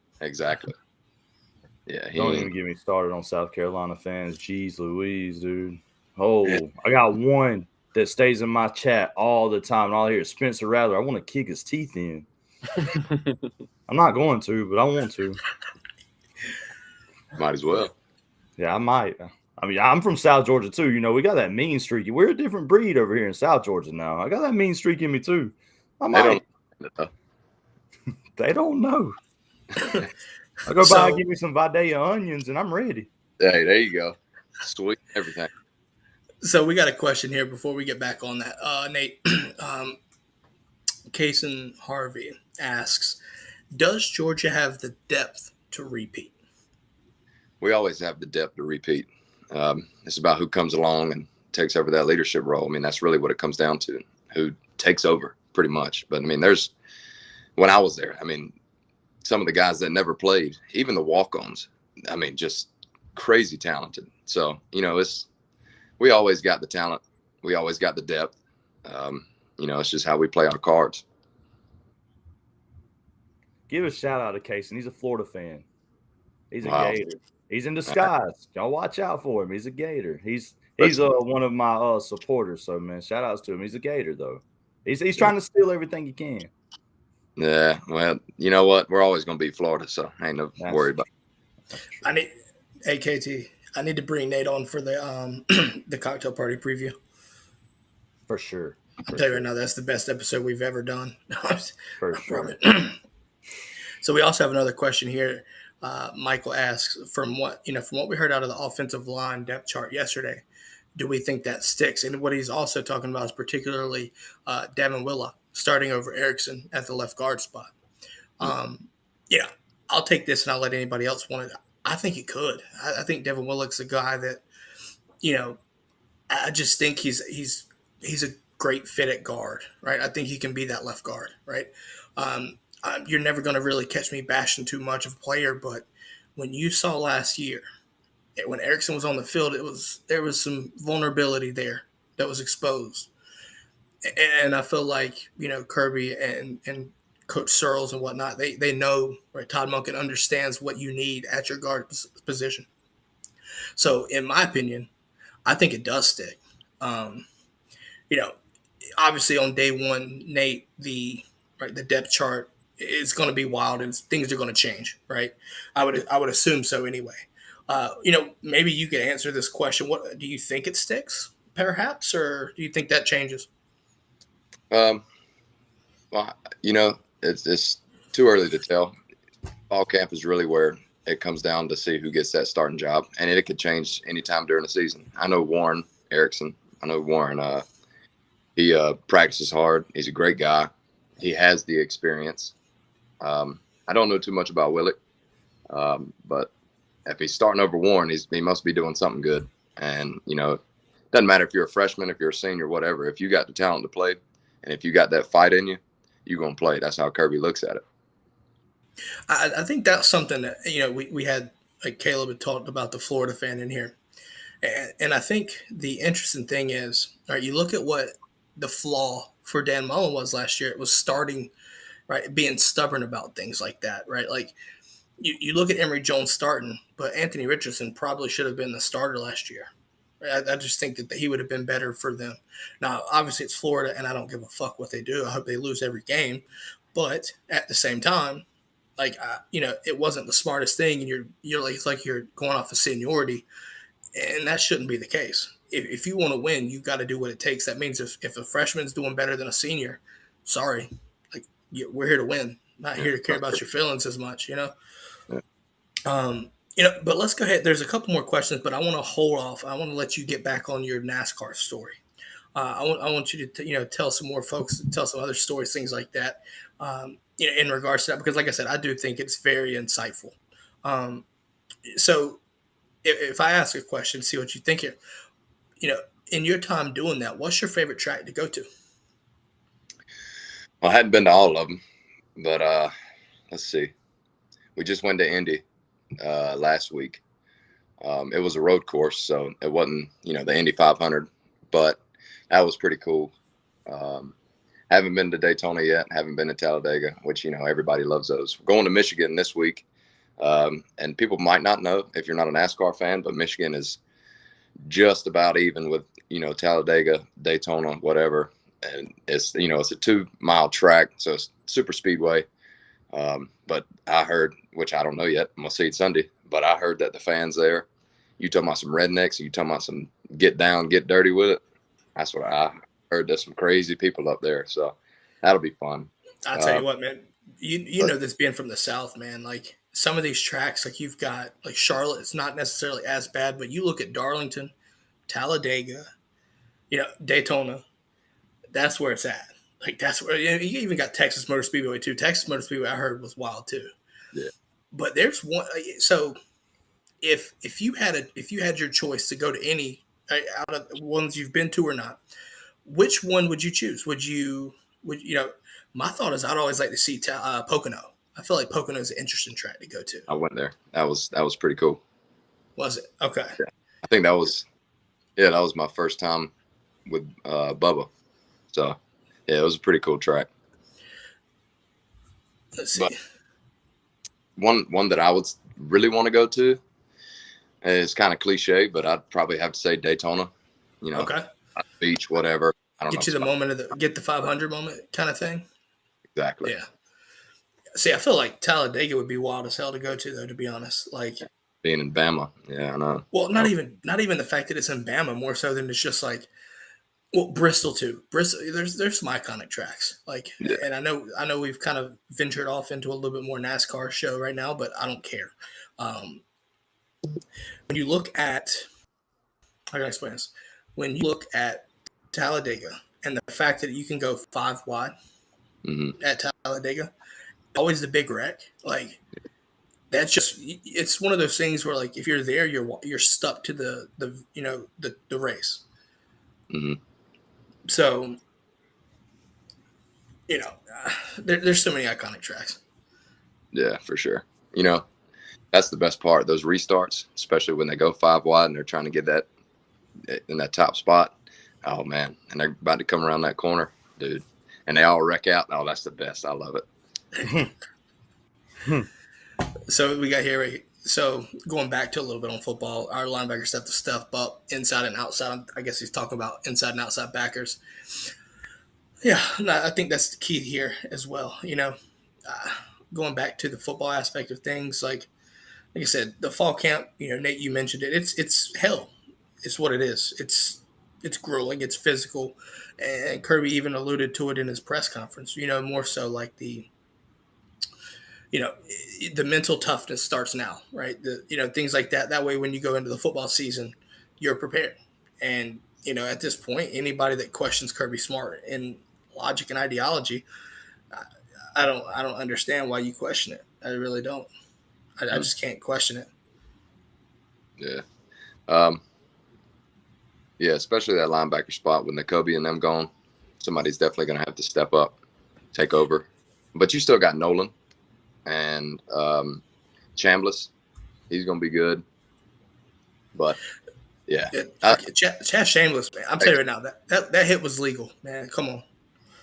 Yeah, Don't even get me started on South Carolina fans. Jeez Louise, dude. Oh, I got one that stays in my chat all the time. And all I hear is Spencer Rattler. I want to kick his teeth in. I'm not going to, but I want to. Might as well. Yeah, I might. I mean, I'm from South Georgia too. You know, we got that mean streak. We're a different breed over here in South Georgia now. I got that mean streak in me too. I might. They don't know. I go by and give me some Vidalia onions, and I'm ready. Hey, there you go. Sweet everything. So we got a question here before we get back on that. Nate, Kason Harvey asks, does Georgia have the depth to repeat? We always have the depth to repeat. It's about who comes along and takes over that leadership role. I mean, that's really what it comes down to, who takes over pretty much. But, I mean, when I was there, I mean, some of the guys that never played, even the walk-ons, I mean, just crazy talented. So, you know, we always got the talent. We always got the depth. You know, it's just how we play our cards. Give a shout out to Kason. He's a Florida fan. He's a Gator. He's in disguise. Y'all watch out for him. He's a Gator. He's one of my supporters. So, man, shout outs to him. He's a Gator, though. He's trying to steal everything he can. Yeah, well, you know what? We're always going to beat Florida, so I ain't no worried about it. KT, I need to bring Nate on for the the cocktail party preview. For sure. I'll tell you right now, that's the best episode we've ever done. For sure. So we also have another question here. Michael asks, from what we heard out of the offensive line depth chart yesterday, do we think that sticks? And what he's also talking about is particularly Devin Willock starting over Erickson at the left guard spot. Yeah, I'll take this and I'll let anybody else want it. I think he could. I think Devin Willock's a guy that, I just think he's a great fit at guard, right? I think he can be that left guard, right? You're never going to really catch me bashing too much of a player, but when you saw last year, when Erickson was on the field, there was some vulnerability there that was exposed. And I feel like, Kirby and Coach Searles and whatnot, they know, right? Todd Monken understands what you need at your guard position. So, in my opinion, I think it does stick. Obviously on day one, Nate, the depth chart is going to be wild and things are going to change, right? I would assume so anyway. Maybe you could answer this question. What do you think it sticks, perhaps, or do you think that changes? Well, it's too early to tell. Fall camp is really where it comes down to see who gets that starting job, and it could change anytime during the season. I know Warren Erickson. He practices hard. He's a great guy. He has the experience. I don't know too much about Willock, but if he's starting over Warren, he must be doing something good. And, it doesn't matter if you're a freshman, if you're a senior, whatever. If you got the talent to play and if you got that fight in you, you're going to play. That's how Kirby looks at it. I think that's something that, we had, like Caleb had talked about the Florida fan in here. And I think the interesting thing is, all right, you look at what the flaw for Dan Mullen was last year. It was starting, right, being stubborn about things like that, right? Like you look at Emory Jones starting, but Anthony Richardson probably should have been the starter last year. I just think that he would have been better for them. Now, obviously, it's Florida, and I don't give a fuck what they do. I hope they lose every game. But at the same time, it wasn't the smartest thing, and you're like, it's like you're going off of seniority, and that shouldn't be the case. If you want to win, you got to do what it takes. That means if a freshman's doing better than a senior, sorry, we're here to win, not here to care about your feelings as much, But let's go ahead. There's a couple more questions, but I want to hold off. I want to let you get back on your NASCAR story. I want you to tell some more folks, tell some other stories, things like that. In regards to that, because like I said, I do think it's very insightful. So if I ask a question, see what you think here. in your time doing that, what's your favorite track to go to? Well, I hadn't been to all of them, but let's see. We just went to Indy last week. It was a road course, so it wasn't, the Indy 500, but that was pretty cool. Haven't been to Daytona yet. Haven't been to Talladega, which, everybody loves those. We're going to Michigan this week. And people might not know if you're not a NASCAR fan, but Michigan is just about even with, Talladega, Daytona, whatever. And it's, it's a 2-mile track. So it's super speedway. But I heard, which I don't know yet, I'm going to see it Sunday, but I heard that the fans there, you talking about some rednecks, you talking about some get down, get dirty with it. That's what I heard. There's some crazy people up there. So that'll be fun. I'll tell you what, man, you know this being from the South, man, like some of these tracks, like you've got like Charlotte, it's not necessarily as bad, but you look at Darlington, Talladega, Daytona, that's where it's at. Like that's where you even got Texas Motor Speedway too. Texas Motor Speedway I heard was wild too. Yeah. But there's one. So if you had your choice to go to any out of the ones you've been to or not, which one would you choose? Would my thought is I'd always like to see Pocono. I feel like Pocono is an interesting track to go to. I went there. That was pretty cool. Was it? Okay. Yeah. I think that was my first time with Bubba. So yeah, it was a pretty cool track. Let's see. But one that I would really want to go to is kind of cliche, but I'd probably have to say Daytona. Okay. Beach, whatever. I don't know. Get you the moment of get the 500 moment kind of thing. Exactly. Yeah. See, I feel like Talladega would be wild as hell to go to, though. To be honest, like being in Bama, yeah, I know. Well, not even the fact that it's in Bama, more so than it's just like, well, Bristol too. Bristol, there's some iconic tracks, like, Yeah. and I know we've kind of ventured off into a little bit more NASCAR show right now, but I don't care. When you look at, how can I explain this? When you look at Talladega and the fact that you can go 5 wide at Talladega, always the big wreck, like. That's just, it's one of those things where, like, if you're there, you're stuck to the race. Mm-hmm. So, there's so many iconic tracks. Yeah, for sure. That's the best part. Those restarts, especially when they go 5 wide and they're trying to get that in that top spot. Oh man, and they're about to come around that corner, dude, and they all wreck out. Oh, that's the best. I love it. So we got here, right? So going back to a little bit on football, our linebackers have to step up inside and outside. I guess he's talking about inside and outside backers. Yeah, I think that's the key here as well. Going back to the football aspect of things, like I said, the fall camp. Nate, you mentioned it. It's hell. It's what it is. It's grueling. It's physical, and Kirby even alluded to it in his press conference. More so like the mental toughness starts now, right? Things like that. That way, when you go into the football season, you're prepared. And, at this point, anybody that questions Kirby Smart in logic and ideology, I don't understand why you question it. I really don't. I just can't question it. Yeah. Yeah, especially that linebacker spot when the Kobe and them gone, somebody's definitely going to have to step up, take over. But you still got Nolan. And Chambliss, he's gonna be good, but yeah, Chad Chambliss, man. I'm telling you right now that hit was legal, man. Come on.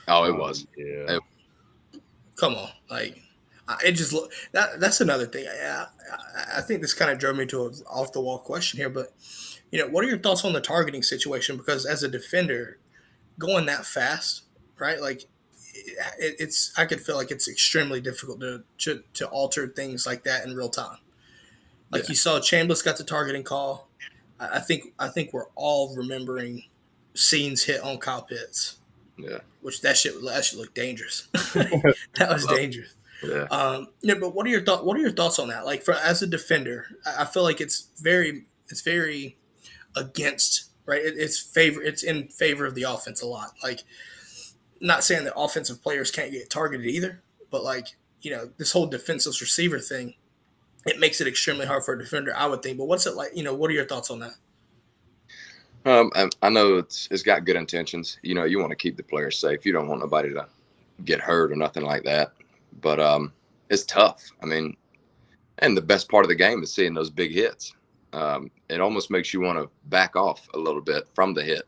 Oh, it was. Yeah. Come on, like it just that's another thing. I think this kind of drove me to an off the wall question here, but what are your thoughts on the targeting situation? Because as a defender, going that fast, right? Like. I could feel like it's extremely difficult to alter things like that in real time. Like you saw, Chambliss got the targeting call. I think we're all remembering scenes hit on Kyle Pitts. Yeah, which that shit looked dangerous. That was dangerous. Yeah. But what are your thoughts on that? Like, as a defender, I feel like it's very against, right? It's in favor of the offense a lot. Like. Not saying that offensive players can't get targeted either, but this whole defenseless receiver thing, it makes it extremely hard for a defender, I would think. But what's it like? What are your thoughts on that? I know it's got good intentions. You know, you want to keep the players safe. You don't want nobody to get hurt or nothing like that. But it's tough. I mean, and the best part of the game is seeing those big hits. It almost makes you want to back off a little bit from the hit,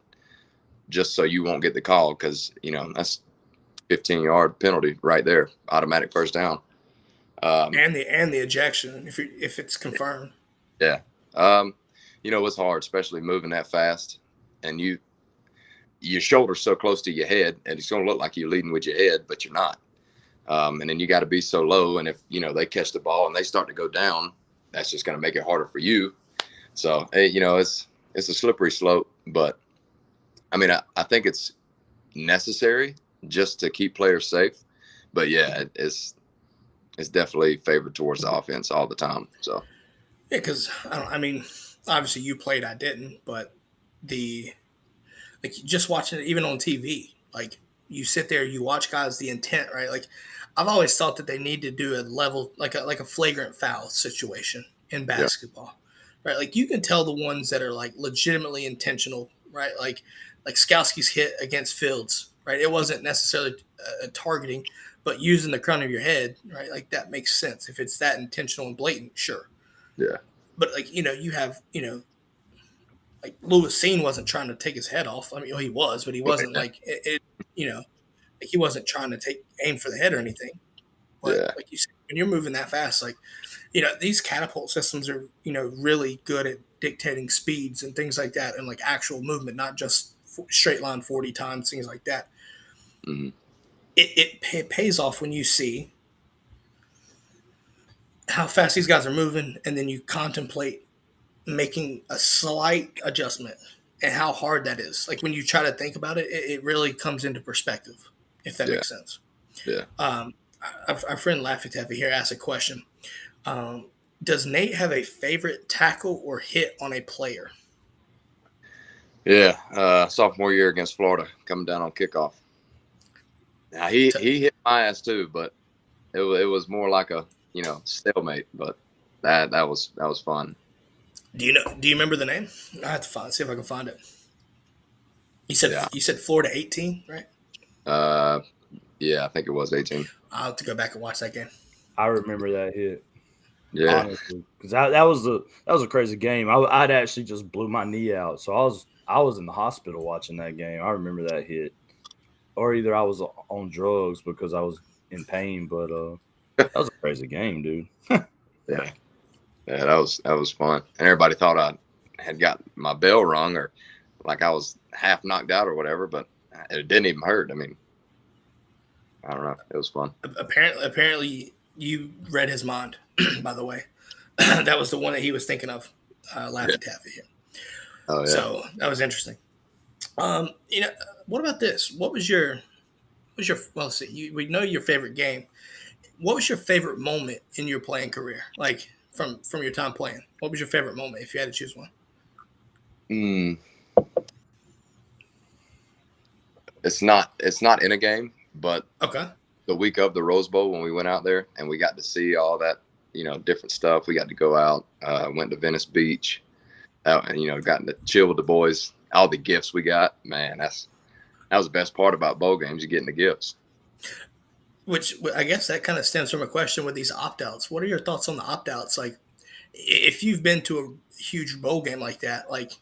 just so you won't get the call, because you know that's 15-yard penalty right there, automatic first down. And the ejection if it's confirmed. Yeah. You know, it's hard, especially moving that fast, and your shoulder's so close to your head, and it's going to look like you're leading with your head, but you're not. And then you got to be so low, and if you know they catch the ball and they start to go down, that's just going to make it harder for you. So you know, it's a slippery slope, but I mean, I think it's necessary just to keep players safe. But yeah, it's definitely favored towards the offense all the time. So Yeah, because I mean, obviously you played, I didn't, but just watching it even on TV, like you sit there, you watch guys, the intent, right? Like I've always thought that they need to do a level like a flagrant foul situation in yeah, basketball, right? Like you can tell the ones that are like legitimately intentional, right? Like Skowski's hit against Fields, right? It wasn't necessarily a targeting, but using the crown of your head, right? Like that makes sense if it's that intentional and blatant, sure. yeah, But like you have like Lewis Seen wasn't trying to take his head off. I mean, well, he was, but he wasn't like it like he wasn't trying to take aim for the head or anything. But yeah, like you said, when you're moving that fast, like these catapult systems are really good at dictating speeds and things like that, and like actual movement, not just straight line 40 times, things like that. mm-hmm. It pays off when you see how fast these guys are moving, and then you contemplate making a slight adjustment and how hard that is. Like when you try to think about it, it really comes into perspective, if that Yeah, makes sense. yeah, Um, our friend Laffy Taffy here asked a question. Um, does Nate have a favorite tackle or hit on a player? yeah. Sophomore year against Florida, coming down on kickoff. Now he hit my ass too, but it was more like a stalemate. But that was fun. Do you know? Do you remember the name? I have to see if I can find it. Yeah, You said Florida 18, right? uh, yeah. I think it was 18. I'll have to go back and watch that game. I remember that hit. Yeah, Honestly, because that was a crazy game. I'd actually just blew my knee out, so I was in the hospital watching that game. I remember that hit, or either I was on drugs because I was in pain. But that was a crazy game, dude. yeah, yeah. That was fun, and everybody thought I had got my bell rung or like I was half knocked out or whatever, but it didn't even hurt. I mean, I don't know. It was fun. Apparently, you read his mind. By the way, that was the one that he was thinking of, Yeah. Laffy Taffy here. Oh yeah. So that was interesting. You know, what about this? Well, let's see, we know your favorite game. What was your favorite moment in your playing career? Like from your time playing, what was your favorite moment if you had to choose one? Mm, it's not in a game, but Okay. the week of the Rose Bowl when we went out there and we got to see all that, different stuff. We got to go out, went to Venice Beach, and got to chill with the boys. All the gifts we got, man, that was the best part about bowl games. You getting the gifts. Which I guess that kind of stems from a question with these opt outs. What are your thoughts on the opt outs? Like, if you've been to a huge bowl game like that, like,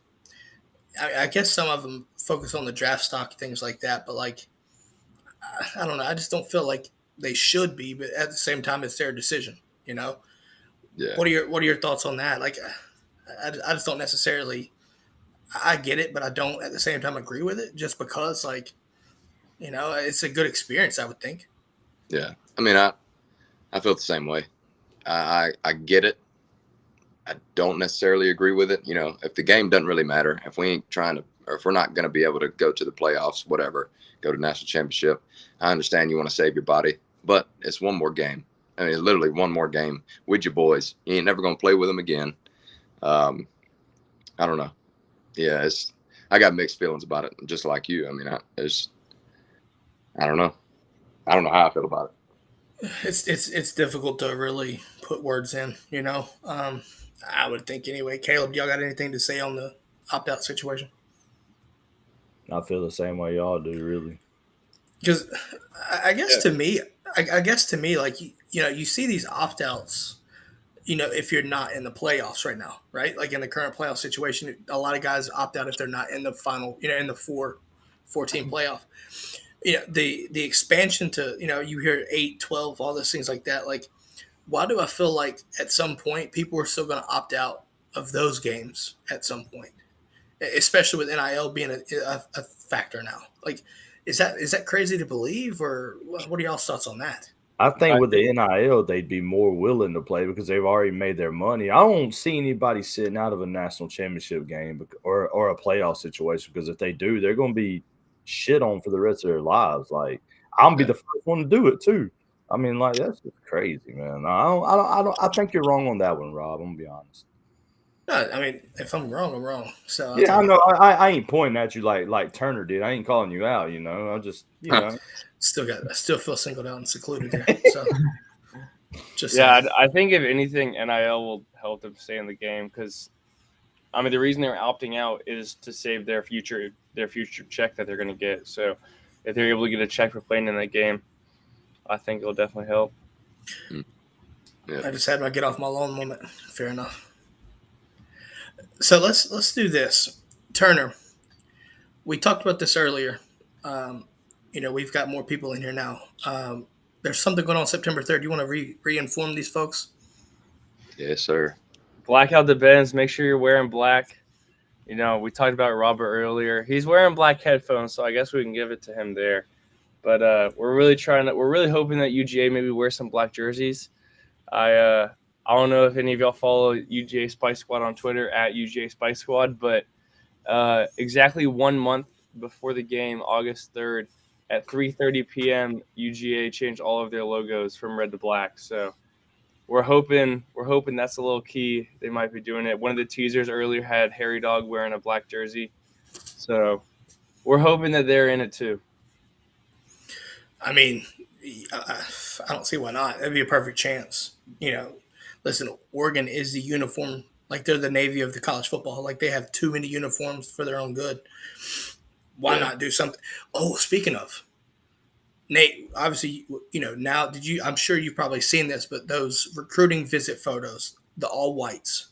I guess some of them focus on the draft stock, things like that, but like, I don't know. I just don't feel like they should be, but at the same time, it's their decision. You know, Yeah, what are your thoughts on that? Like, I just don't necessarily. I get it, but I don't at the same time agree with it. Just because, like, it's a good experience. I would think. yeah. I mean, I feel the same way. I get it. I don't necessarily agree with it. If the game doesn't really matter, if we ain't trying to, or if we're not going to be able to go to the playoffs, whatever, go to national championship, I understand you want to save your body, but it's one more game. I mean, literally one more game with your boys. You ain't never going to play with them again. I don't know. Yeah, I got mixed feelings about it, just like you. I mean, I don't know. I don't know how I feel about it. It's difficult to really put words in. I would think anyway. Caleb, y'all got anything to say on the opt out situation? I feel the same way y'all do, really. Because I guess to me, I guess to me, like you see these opt outs. If you're not in the playoffs right now, right? Like in the current playoff situation, a lot of guys opt out if they're not in the final, in the four team playoff. The expansion to, you hear 8, 12, all those things like that. Like, why do I feel like at some point people are still going to opt out of those games at some point, especially with NIL being a factor now? Like, is that crazy to believe, or what are y'all's thoughts on that? I think with the NIL, they'd be more willing to play because they've already made their money. I don't see anybody sitting out of a national championship game or a playoff situation, because if they do, they're going to be shit on for the rest of their lives. Like, I'm gonna be the first one to do it too. I mean, like, that's just crazy, man. I think you're wrong on that one, Rob. I'm gonna be honest. No, I mean, if I'm wrong, I'm wrong. So yeah, I know. I ain't pointing at you like Turner did. I ain't calling you out. I just I still feel singled out and secluded here. So just I think if anything, NIL will help them stay in the game, because I mean the reason they're opting out is to save their future check that they're going to get. So if they're able to get a check for playing in that game, I think it'll definitely help. I just had my get off my lawn moment. Fair enough. So let's do this, Turner. We talked about this earlier. We've got more people in here now. There's something going on September 3rd. You want to re-inform these folks? Yes, sir. Black out the bends. Make sure you're wearing black. We talked about Robert earlier. He's wearing black headphones, so I guess we can give it to him there. But we're really hoping that UGA maybe wears some black jerseys. I don't know if any of y'all follow UGA Spice Squad on Twitter at UGA Spice Squad, but exactly 1 month before the game, August 3rd, at 3:30 p.m., UGA changed all of their logos from red to black. So we're hoping that's a little key. They might be doing it. One of the teasers earlier had Harry Dog wearing a black jersey. So we're hoping that they're in it too. I mean, I don't see why not. That'd be a perfect chance. Listen, Oregon is the uniform. Like, they're the Navy of the college football. Like, they have too many uniforms for their own good. Why not do something? Oh, speaking of, Nate, obviously, now I'm sure you've probably seen this, but those recruiting visit photos, the all whites,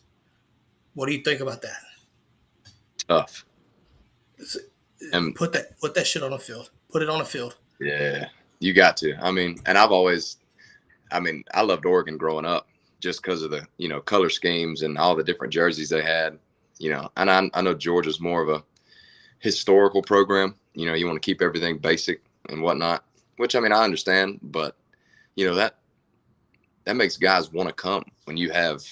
what do you think about that? Tough. Put that shit on a field. Put it on a field. Yeah, you got to. I mean, and I loved Oregon growing up just because of the, color schemes and all the different jerseys they had, and I know Georgia's more of a historical program. You want to keep everything basic and whatnot, which, I mean, I understand, but, that makes guys want to come when you have,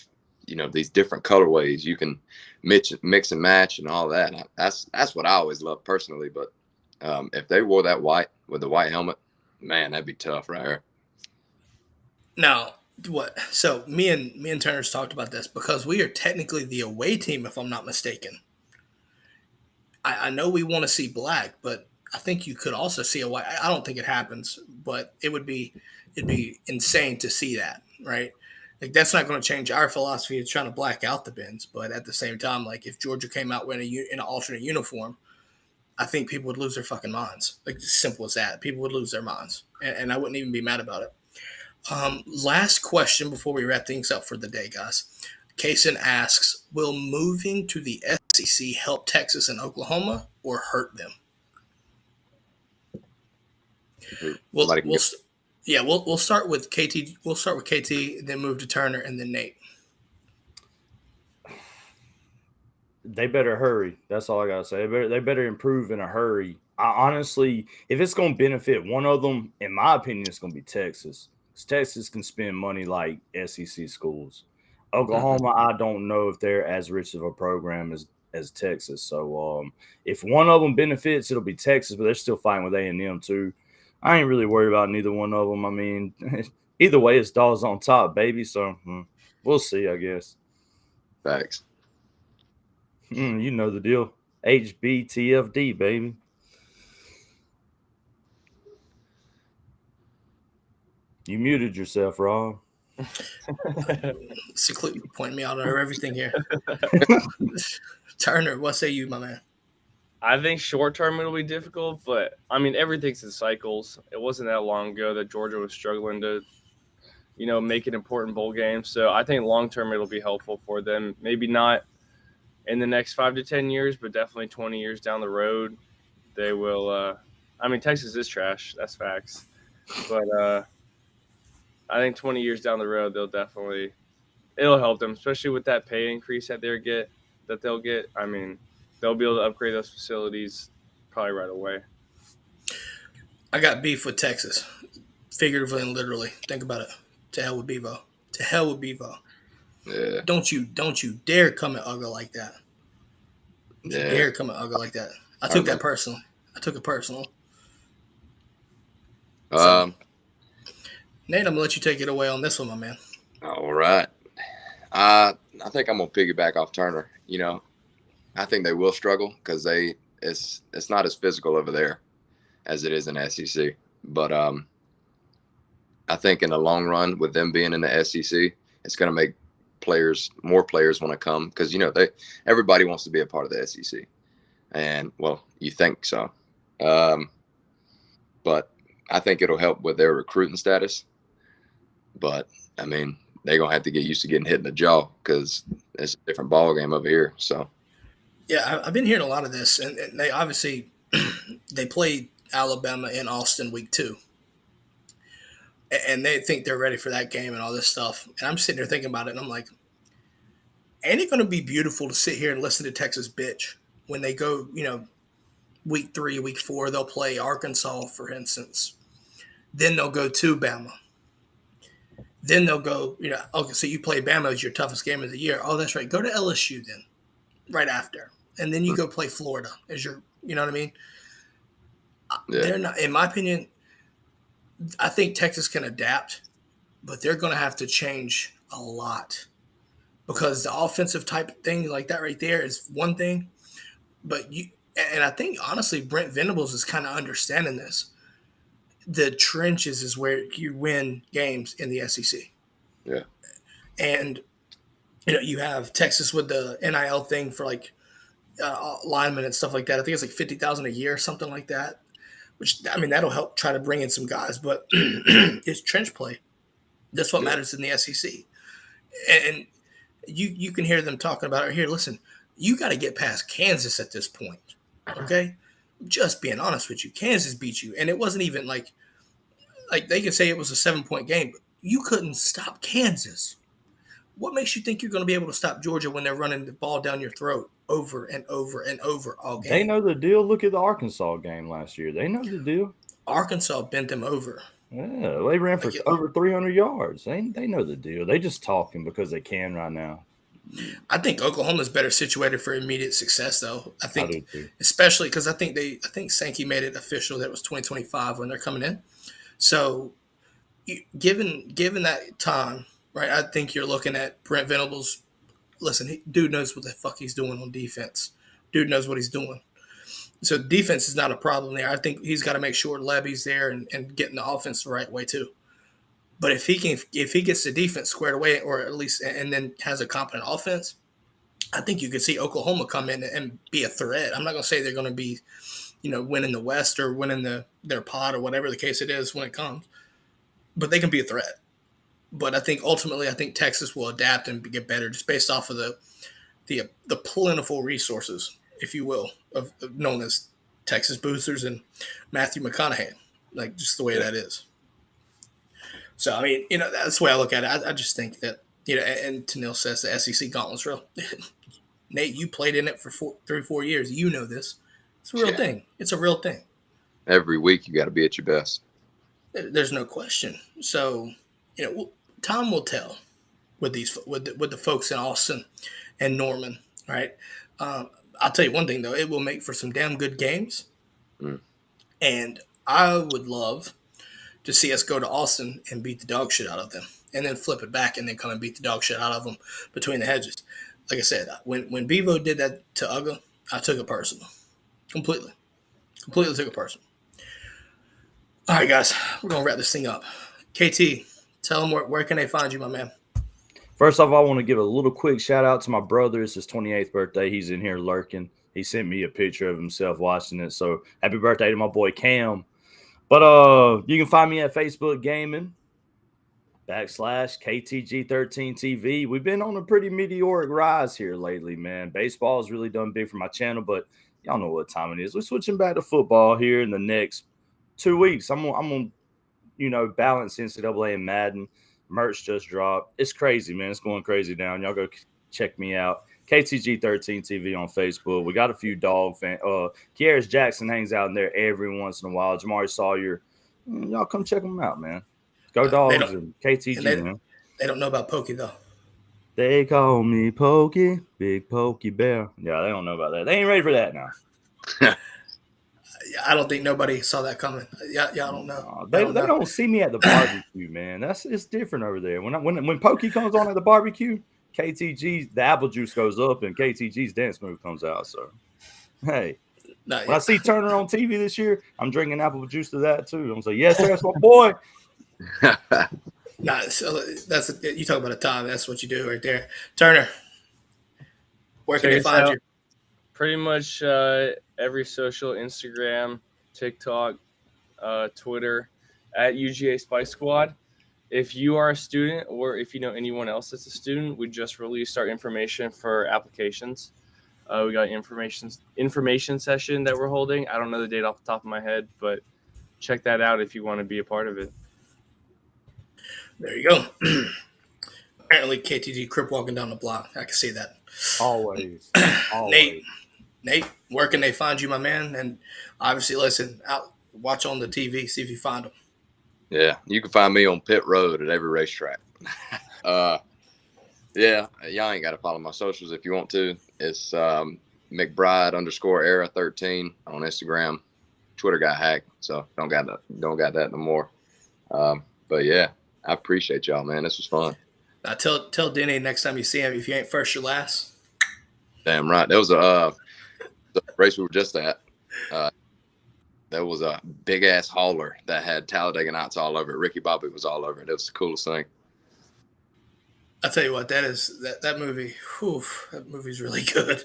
these different colorways. You can mix and match and all that. That's what I always loved personally. But if they wore that white with the white helmet, man, that'd be tough right here. Now, what? So me and Turner's talked about this because we are technically the away team, if I'm not mistaken. I know we want to see black, but I think you could also see a white. I don't think it happens, but it'd be insane to see that, right? Like, that's not going to change our philosophy of trying to black out the bins. But at the same time, like, if Georgia came out wearing in an alternate uniform, I think people would lose their fucking minds. Like, as simple as that. People would lose their minds, and I wouldn't even be mad about it. Last question before we wrap things up for the day, guys. Kaysen asks, will moving to the SEC help Texas and Oklahoma or hurt them? We'll start with KT. We'll start with KT, then move to Turner, and then Nate. They better hurry. That's all I gotta say. They better improve in a hurry. Honestly, if it's gonna benefit one of them, in my opinion, it's gonna be Texas. Texas can spend money like SEC schools. Oklahoma, I don't know if they're as rich of a program as Texas. So if one of them benefits, it'll be Texas, but they're still fighting with A&M too. I ain't really worried about neither one of them. I mean, either way, it's dogs on top, baby. So we'll see, I guess. Facts. You know the deal. HBTFD, baby. You muted yourself, Rob. Seclude, point me out over everything here. Turner, what say you, my man? I think short term it'll be difficult, but I mean everything's in cycles. It wasn't that long ago that Georgia was struggling to, make an important bowl game. So I think long term it'll be helpful for them. Maybe not in the next 5 to 10 years, but definitely 20 years down the road, they will. I mean, Texas is trash. That's facts. But I think 20 years down the road, it'll help them, especially with that pay increase that they'll get. I mean, they'll be able to upgrade those facilities probably right away. I got beef with Texas, figuratively and literally. Think about it. To hell with Bevo. To hell with Bevo. Yeah. Don't you dare come at Uga like that. Don't you dare come at Uga like that. I took that personal. I took it personal. So, Nate, I'm gonna let you take it away on this one, my man. All right. I think I'm gonna piggyback off Turner. I think they will struggle because it's not as physical over there as it is in the SEC. But I think in the long run, with them being in the SEC, it's gonna make more players want to come because everybody wants to be a part of the SEC, and well, you think so, but I think it'll help with their recruiting status. But I mean, they're gonna have to get used to getting hit in the jaw because it's a different ball game over here. So yeah, I've been hearing a lot of this, and they obviously they played Alabama in Austin week 2. And they think they're ready for that game and all this stuff. And I'm sitting there thinking about it, and I'm like, ain't it going to be beautiful to sit here and listen to Texas bitch when they go, week 3, week 4, they'll play Arkansas, for instance. Then they'll go to Bama. Then they'll go, okay, so you play Bama as your toughest game of the year. Oh, that's right. Go to LSU then, right after. And then you go play Florida as your, you know what I mean? Yeah. They're not, in my opinion, I think Texas can adapt, but they're going to have to change a lot because the offensive type thing like that right there is one thing. But and I think, honestly, Brent Venables is kind of understanding this. The trenches is where you win games in the SEC. Yeah. And, you have Texas with the NIL thing for like linemen and stuff like that. I think it's like $50,000 a year or something like that. Which, I mean, that'll help try to bring in some guys, but it's trench play. That's what matters in the SEC. And you can hear them talking about it here. Listen, you got to get past Kansas at this point, okay? Just being honest with you. Kansas beat you, and it wasn't even like they can say it was a 7-point game, but you couldn't stop Kansas. What makes you think you're going to be able to stop Georgia when they're running the ball down your throat over and over and over all game? They know the deal. Look at the Arkansas game last year. They know the deal. Arkansas bent them over. Yeah, they ran for over 300 yards. They know the deal. They just talking because they can right now. I think Oklahoma's better situated for immediate success, though. I think, especially because I think Sankey made it official that it was 2025 when they're coming in. So, given that time, right? I think you're looking at Brent Venables. Listen, dude knows what the fuck he's doing on defense. Dude knows what he's doing. So defense is not a problem there. I think he's got to make sure Levy's there and getting the offense the right way too. But if he gets the defense squared away, or at least and then has a competent offense, I think you could see Oklahoma come in and be a threat. I'm not going to say they're going to be, winning the West or winning their pod or whatever the case it is when it comes, but they can be a threat. But I think ultimately, Texas will adapt and get better just based off of the plentiful resources, if you will, of known as Texas boosters and Matthew McConaughey, like just the way that is. So, I mean, that's the way I look at it. I just think that, and Tanil says the SEC gauntlet's real. Nate, you played in it for 3-4 years. You know this. It's a real thing. It's a real thing. Every week you got to be at your best. There's no question. So, time will tell with the folks in Austin and Norman, right? I'll tell you one thing, though. It will make for some damn good games. And I would love to see us go to Austin and beat the dog shit out of them and then flip it back and then come and beat the dog shit out of them between the hedges. Like I said, when Bevo did that to Uga, I took it personal. Completely took it personal. All right, guys, we're going to wrap this thing up. KT, tell them where can they find you, my man? First off, I want to give a little quick shout out to my brother. It's his 28th birthday. He's in here lurking. He sent me a picture of himself watching it. So happy birthday to my boy Cam. But you can find me at Facebook Gaming /KTG13TV. We've been on a pretty meteoric rise here lately, man. Baseball has really done big for my channel, but y'all know what time it is. We're switching back to football here in the next 2 weeks. I'm gonna balance NCAA and Madden. Merch just dropped. It's crazy, man. It's going crazy down. Y'all go check me out. KTG13TV on Facebook. We got a few dog fans. Kiaris Jackson hangs out in there every once in a while. Jamari Sawyer. Y'all come check them out, man. Go Dogs and KTG, man. They don't know about Pokey, though. They call me Pokey, Big Pokey Bear. Yeah, they don't know about that. They ain't ready for that now. I don't think nobody saw that coming. Y'all don't know. They don't see me at the barbecue, man. It's different over there. When Pokey comes on at the barbecue, KTG's the apple juice goes up and KTG's dance move comes out. So, hey, when I see Turner on TV this year, I'm drinking apple juice to that too. I'm like, yes, sir, that's my boy. So you talk about a time. That's what you do right there, Turner. Where can they find you? Pretty much every social, Instagram, TikTok, Twitter, at UGA Spice Squad. If you are a student or if you know anyone else that's a student, we just released our information for applications. We got information session that we're holding. I don't know the date off the top of my head, but check that out if you want to be a part of it. There you go. Apparently, KTG Crip walking down the block. I can see that. Always. Nate, where can they find you, my man? And obviously, listen, watch on the TV, see if you find them. Yeah, you can find me on Pit Road at every racetrack. Yeah, y'all ain't got to follow my socials if you want to. It's McBride_era13 on Instagram. Twitter got hacked, so don't got that no more. But yeah, I appreciate y'all, man. This was fun. Now tell Denny next time you see him, if you ain't first, you're last. Damn right. There was the race we were just at. There was a big ass hauler that had Talladega Nights all over it. Ricky Bobby was all over it. It was the coolest thing. I'll tell you what, that movie. Whew, that movie's really good.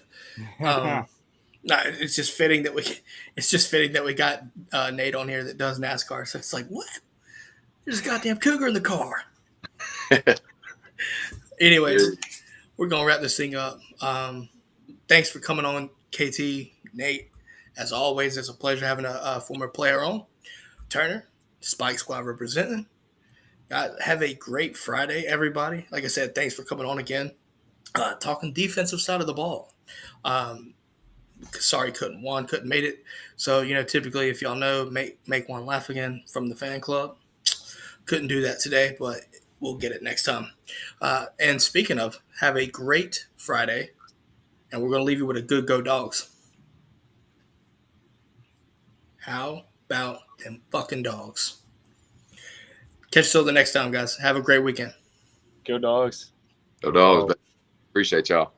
It's just fitting that we got Nate on here that does NASCAR. So it's like, what? There's a goddamn cougar in the car. Anyways, we're gonna wrap this thing up. Thanks for coming on, KT, Nate. As always, it's a pleasure having a former player on. Turner, Spike Squad representing. Have a great Friday, everybody. Like I said, thanks for coming on again. Talking defensive side of the ball. Sorry, couldn't made it. So, typically, if y'all know, make one laugh again from the fan club. Couldn't do that today, but we'll get it next time. And speaking of, have a great Friday. And we're going to leave you with a good Go Dogs. How about them fucking dogs? Catch you till the next time, guys. Have a great weekend. Go Dogs. Go Dogs. Appreciate y'all.